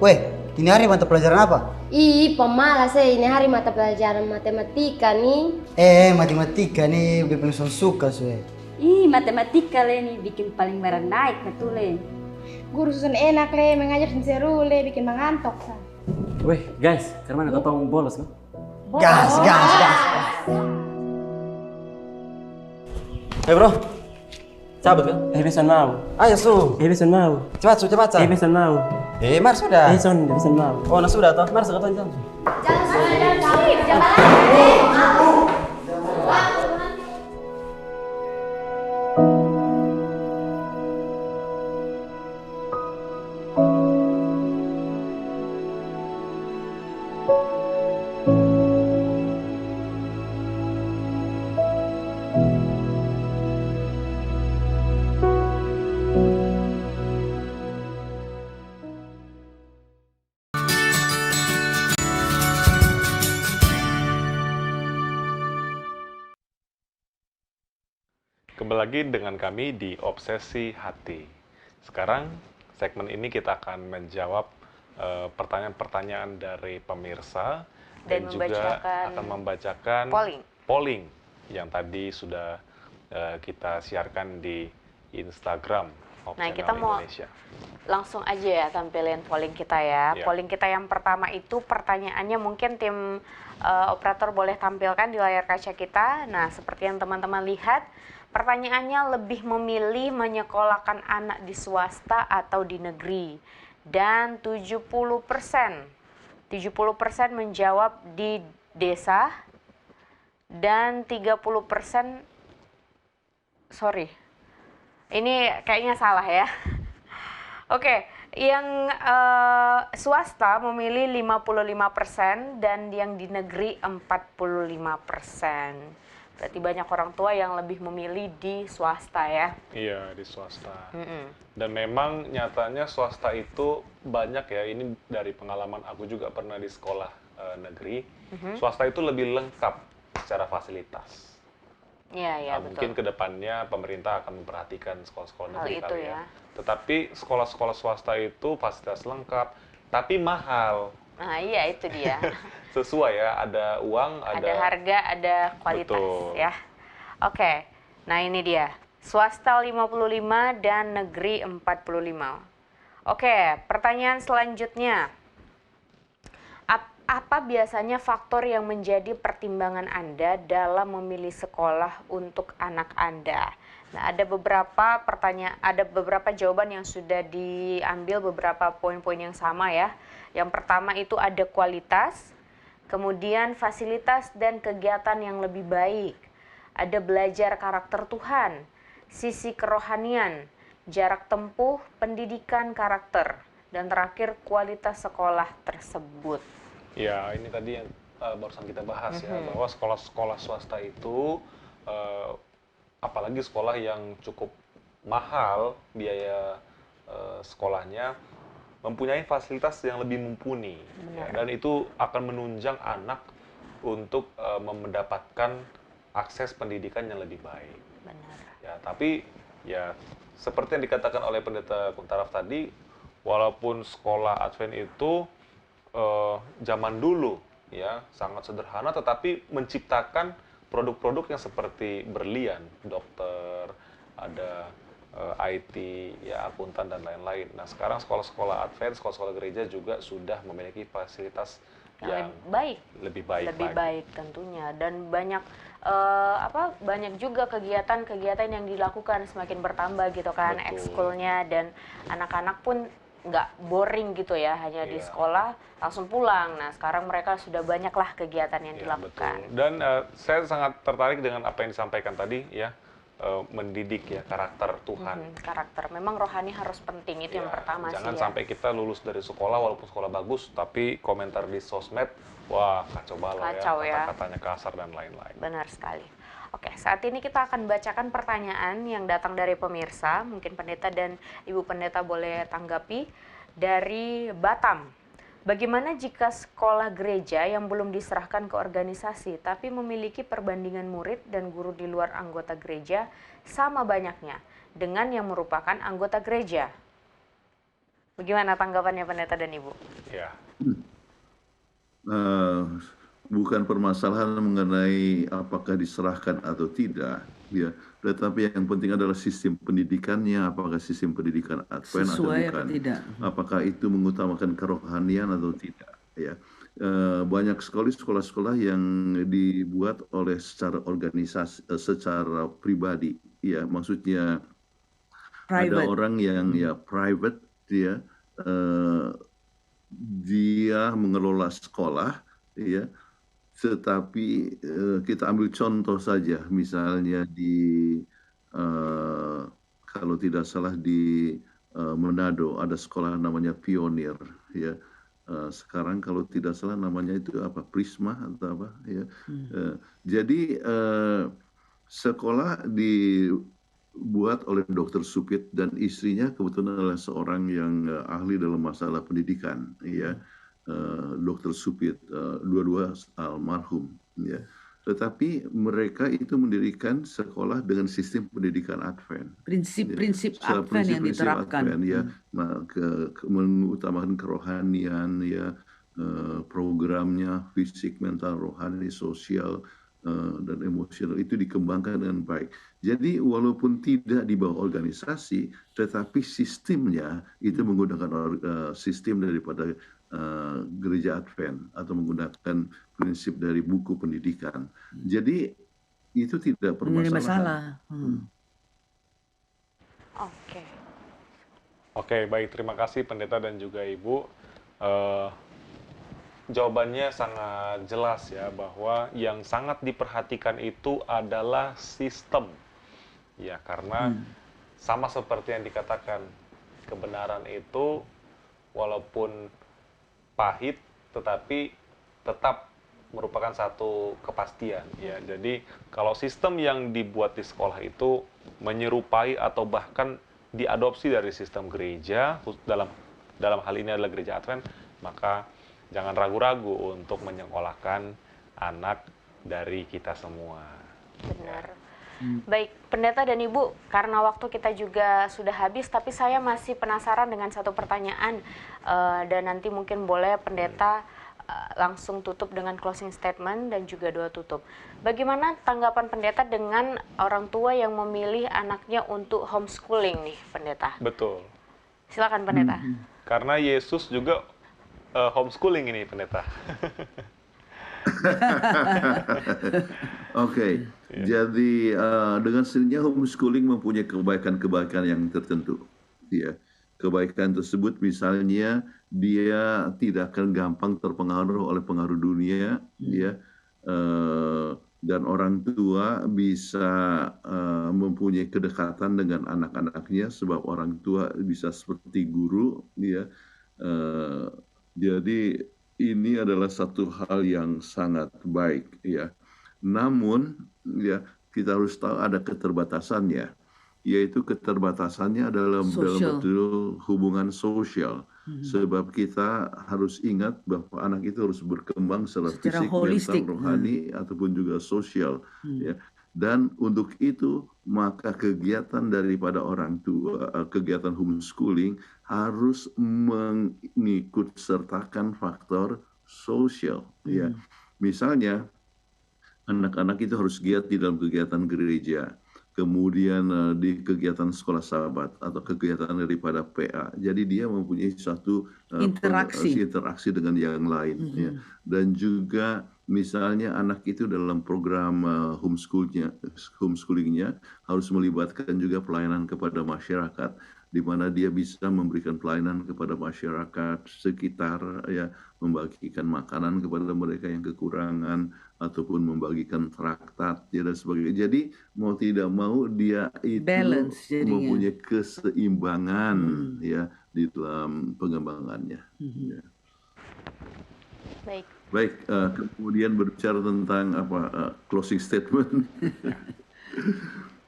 Weh, ini hari mata pelajaran apa? Ih, pemalas ini hari mata pelajaran matematika nih. Matematika nih, paling suka sih. Ih, matematika le nih bikin paling merah naik betul le. Guru susun enak le, mengajar seru le, bikin mengantuk. Weh, guys, karena mana ketemu bolos kan? Gas. Bro, cabut kan? Bisa mau. Ayo su. Bisa mau. Cepat sa. Bisa mau. Mar sudah. Bisa mau. Oh, nah sudah toh. Mar sekarang jam. Kembali lagi dengan kami di Obsesi Hati. Sekarang segmen ini kita akan menjawab pertanyaan-pertanyaan dari pemirsa dan juga akan membacakan polling yang tadi sudah kita siarkan di Instagram Nah, kita mau langsung aja ya tampilin polling kita ya. Polling kita yang pertama itu pertanyaannya mungkin tim operator boleh tampilkan di layar kaca kita. Nah, seperti yang teman-teman lihat, pertanyaannya lebih memilih menyekolahkan anak di swasta atau di negeri. Dan 70% menjawab di desa dan 30% ini kayaknya salah ya. Oke, yang swasta memilih 55% dan yang di negeri 45%. Berarti banyak orang tua yang lebih memilih di swasta ya. Iya, di swasta. Dan memang nyatanya swasta itu banyak ya, ini dari pengalaman aku juga pernah di sekolah negeri. Swasta itu lebih lengkap secara fasilitas. Iya, betul. Mungkin kedepannya pemerintah akan memperhatikan sekolah-sekolah negeri kali ya. Tetapi sekolah-sekolah swasta itu fasilitas lengkap, tapi mahal. Nah iya itu dia. Sesuai ya, ada uang, ada harga, ada kualitas ya. Oke, nah ini dia. Swasta 55 dan negeri 45. Oke, pertanyaan selanjutnya. Apa biasanya faktor yang menjadi pertimbangan Anda dalam memilih sekolah untuk anak Anda? Nah, ada beberapa jawaban yang sudah diambil beberapa poin-poin yang sama ya. Yang pertama itu ada kualitas, kemudian fasilitas dan kegiatan yang lebih baik. Ada belajar karakter Tuhan, sisi kerohanian, jarak tempuh, pendidikan karakter, dan terakhir kualitas sekolah tersebut. Ya, ini tadi yang barusan kita bahas ya, bahwa sekolah-sekolah swasta itu, apalagi sekolah yang cukup mahal biaya sekolahnya, mempunyai fasilitas yang lebih mumpuni. Ya, dan itu akan menunjang anak untuk mendapatkan akses pendidikan yang lebih baik. Benar. Ya, tapi ya seperti yang dikatakan oleh Pendeta Kuntaraf tadi, walaupun sekolah Advent itu zaman dulu ya sangat sederhana, tetapi menciptakan produk-produk yang seperti berlian, dokter, ada IT, ya akuntan dan lain-lain. Nah sekarang sekolah-sekolah Advent, sekolah-sekolah gereja juga sudah memiliki fasilitas yang lebih baik tentunya, dan banyak banyak juga kegiatan-kegiatan yang dilakukan semakin bertambah gitu kan, ekskulnya, dan anak-anak pun nggak boring gitu ya, hanya di sekolah langsung pulang. Nah sekarang mereka sudah banyaklah kegiatan yang dilakukan. Betul. Dan saya sangat tertarik dengan apa yang disampaikan tadi ya, mendidik ya karakter Tuhan. Karakter, memang rohani harus penting, itu yang pertama jangan sih ya. sampai kita lulus dari sekolah walaupun sekolah bagus, tapi komentar di sosmed, wah kacau balau ya, kata-katanya kasar dan lain-lain. Benar sekali. Oke, saat ini kita akan bacakan pertanyaan yang datang dari pemirsa. Mungkin pendeta dan ibu pendeta boleh tanggapi. Dari Batam. Bagaimana jika sekolah gereja yang belum diserahkan ke organisasi, tapi memiliki perbandingan murid dan guru di luar anggota gereja sama banyaknya dengan yang merupakan anggota gereja? Bagaimana tanggapannya pendeta dan ibu? Ya. Bukan permasalahan mengenai apakah diserahkan atau tidak, ya. Tetapi yang penting adalah sistem pendidikannya, apakah sistem pendidikan Advent atau bukan, apakah itu mengutamakan kerohanian atau tidak, ya. Banyak sekali sekolah-sekolah yang dibuat oleh secara organisasi, secara pribadi, ya. Maksudnya ada orang yang ya private, dia mengelola sekolah, ya. Tetapi kita ambil contoh saja, misalnya kalau tidak salah di Manado ada sekolah namanya Pionir, ya. Sekarang kalau tidak salah namanya itu apa, Prisma atau apa, ya. Jadi sekolah dibuat oleh Dr. Supit dan istrinya kebetulan adalah seorang yang ahli dalam masalah pendidikan, ya. Dr. Supit, dua-dua almarhum, ya. tetapi mereka itu mendirikan sekolah dengan sistem pendidikan Advent. Prinsip-prinsip Advent yang Prinsip-prinsip diterapkan. Advent, ya, mengutamakan kerohanian, ya, programnya fisik, mental, rohani, sosial, dan emosional itu dikembangkan dengan baik. Jadi walaupun tidak di bawah organisasi, tetapi sistemnya itu menggunakan sistem daripada gereja Advent atau menggunakan prinsip dari buku pendidikan. Jadi itu tidak Ini masalah. permasalahan. Oke. Oke, baik. Terima kasih Pendeta dan juga Ibu. Jawabannya sangat jelas ya, bahwa yang sangat diperhatikan itu adalah sistem. Ya, karena sama seperti yang dikatakan, kebenaran itu walaupun pahit tetapi tetap merupakan satu kepastian ya. Jadi kalau sistem yang dibuat di sekolah itu menyerupai atau bahkan diadopsi dari sistem gereja, dalam hal ini adalah gereja Advent, maka jangan ragu-ragu untuk menyekolahkan anak dari kita semua. Benar. Baik, Pendeta dan Ibu, karena waktu kita juga sudah habis, tapi saya masih penasaran dengan satu pertanyaan, dan nanti mungkin boleh Pendeta langsung tutup dengan closing statement dan juga doa tutup. Bagaimana tanggapan Pendeta dengan orang tua yang memilih anaknya untuk homeschooling nih, Pendeta? Betul. Silakan Pendeta. Karena Yesus juga homeschooling ini, Pendeta. Oke, jadi dengan sendirinya homeschooling mempunyai kebaikan-kebaikan yang tertentu. Ya, kebaikan tersebut misalnya dia tidak akan gampang terpengaruh oleh pengaruh dunia, ya, dan orang tua bisa mempunyai kedekatan dengan anak-anaknya sebab orang tua bisa seperti guru, ya. Jadi ini adalah satu hal yang sangat baik, ya. Namun, ya, kita harus tahu ada keterbatasannya, yaitu keterbatasannya dalam betul hubungan sosial. Sebab kita harus ingat bahwa anak itu harus berkembang secara fisik, mental, rohani, ataupun juga sosial. Ya. Dan untuk itu, maka kegiatan daripada orang tua, kegiatan homeschooling harus mengikut sertakan faktor sosial. Ya. Misalnya, anak-anak itu harus giat di dalam kegiatan gereja, kemudian di kegiatan sekolah sahabat atau kegiatan daripada PA. Jadi dia mempunyai suatu interaksi dengan yang lain. Ya. Dan juga misalnya anak itu dalam program homeschoolingnya harus melibatkan juga pelayanan kepada masyarakat, di mana dia bisa memberikan pelayanan kepada masyarakat sekitar, ya, membagikan makanan kepada mereka yang kekurangan ataupun membagikan traktat, ya, dan sebagainya. Jadi mau tidak mau dia itu mempunyai keseimbangan, ya, di dalam pengembangannya. Ya. Baik, kemudian berbicara tentang closing statement.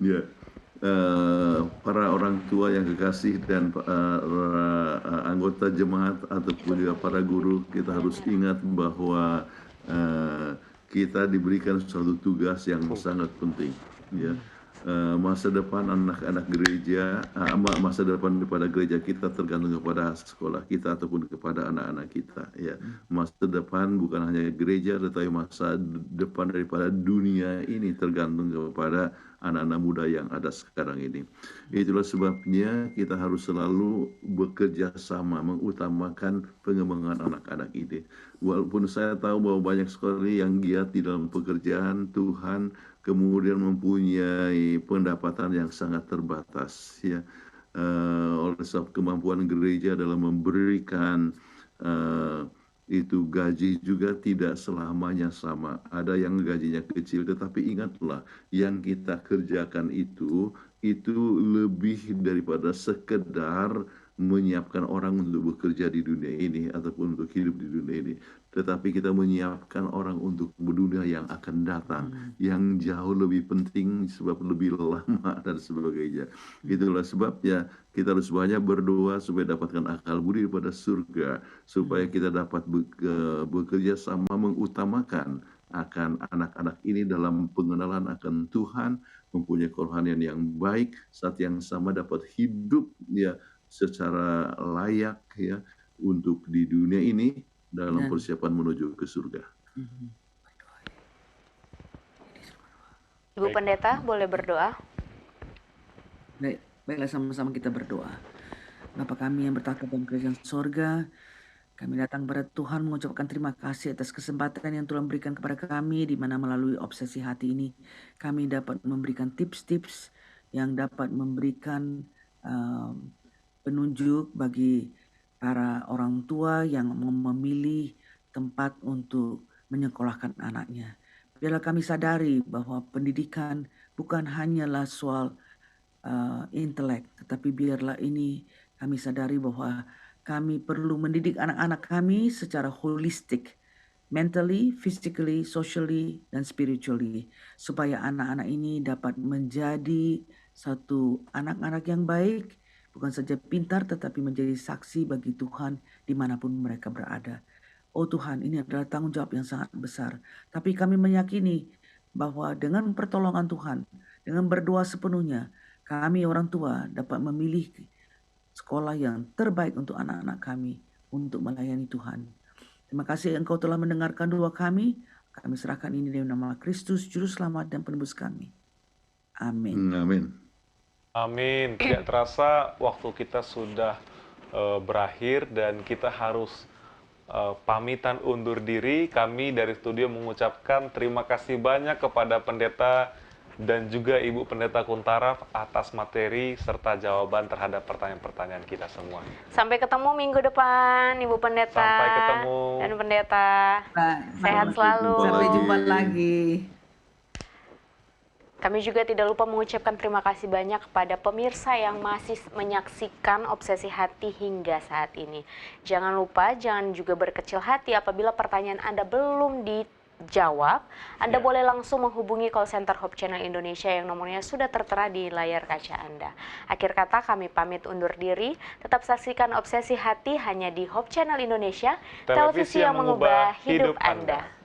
Ya. Para orang tua yang kekasih dan anggota jemaat ataupun juga para guru, kita harus ingat bahwa kita diberikan suatu tugas yang sangat penting. Ya. Masa depan anak-anak gereja, masa depan daripada gereja kita tergantung kepada sekolah kita ataupun kepada anak-anak kita. Ya. Masa depan bukan hanya gereja, tetapi masa depan daripada dunia ini tergantung kepada anak-anak muda yang ada sekarang ini. Itulah sebabnya kita harus selalu bekerja sama, mengutamakan pengembangan anak-anak ini. Walaupun saya tahu bahwa banyak sekali yang giat di dalam pekerjaan Tuhan, kemudian mempunyai pendapatan yang sangat terbatas, ya, oleh sebab kemampuan gereja dalam memberikan itu gaji juga tidak selamanya sama. Ada yang gajinya kecil, tetapi ingatlah yang kita kerjakan itu lebih daripada sekedar menyiapkan orang untuk bekerja di dunia ini ataupun untuk hidup di dunia ini, tetapi kita menyiapkan orang untuk dunia yang akan datang, yang jauh lebih penting sebab lebih lama dan sebagainya. Itulah sebabnya kita harus banyak berdoa supaya dapatkan akal budi daripada surga, supaya kita dapat bekerja sama mengutamakan akan anak-anak ini dalam pengenalan akan Tuhan, mempunyai kerohanian yang baik, saat yang sama dapat hidup ya secara layak ya untuk di dunia ini dalam persiapan menuju ke surga. Ibu Pendeta boleh berdoa? Baiklah sama-sama kita berdoa. Bapa kami yang bertahta dalam kerajaan sorga, kami datang kepada Tuhan mengucapkan terima kasih atas kesempatan yang Tuhan berikan kepada kami, di mana melalui obsesi hati ini kami dapat memberikan tips-tips yang dapat memberikan penunjuk bagi para orang tua yang memilih tempat untuk menyekolahkan anaknya. Biarlah kami sadari bahwa pendidikan bukan hanyalah soal intelek, tetapi biarlah ini kami sadari bahwa kami perlu mendidik anak-anak kami secara holistik, mentally, physically, socially, dan spiritually, supaya anak-anak ini dapat menjadi satu anak-anak yang baik, bukan saja pintar, tetapi menjadi saksi bagi Tuhan dimanapun mereka berada. Oh Tuhan, ini adalah tanggung jawab yang sangat besar. Tapi kami meyakini bahwa dengan pertolongan Tuhan, dengan berdoa sepenuhnya, kami orang tua dapat memilih sekolah yang terbaik untuk anak-anak kami untuk melayani Tuhan. Terima kasih Engkau telah mendengarkan doa kami. Kami serahkan ini dalam nama Kristus, Juru Selamat dan Penebus kami. Amin. Amin. Amin. Tidak terasa waktu kita sudah berakhir dan kita harus pamitan undur diri. Kami dari studio mengucapkan terima kasih banyak kepada Pendeta dan juga Ibu Pendeta Kuntara atas materi serta jawaban terhadap pertanyaan-pertanyaan kita semua. Sampai ketemu minggu depan, Ibu Pendeta. Sampai ketemu. Dan Pendeta. Sehat selalu. Sampai jumpa lagi. Kami juga tidak lupa mengucapkan terima kasih banyak kepada pemirsa yang masih menyaksikan Obsesi Hati hingga saat ini. Jangan lupa, jangan juga berkecil hati apabila pertanyaan Anda belum dijawab. Anda boleh langsung menghubungi call center Hope Channel Indonesia yang nomornya sudah tertera di layar kaca Anda. Akhir kata kami pamit undur diri. Tetap saksikan Obsesi Hati hanya di Hope Channel Indonesia, televisi yang mengubah hidup Anda.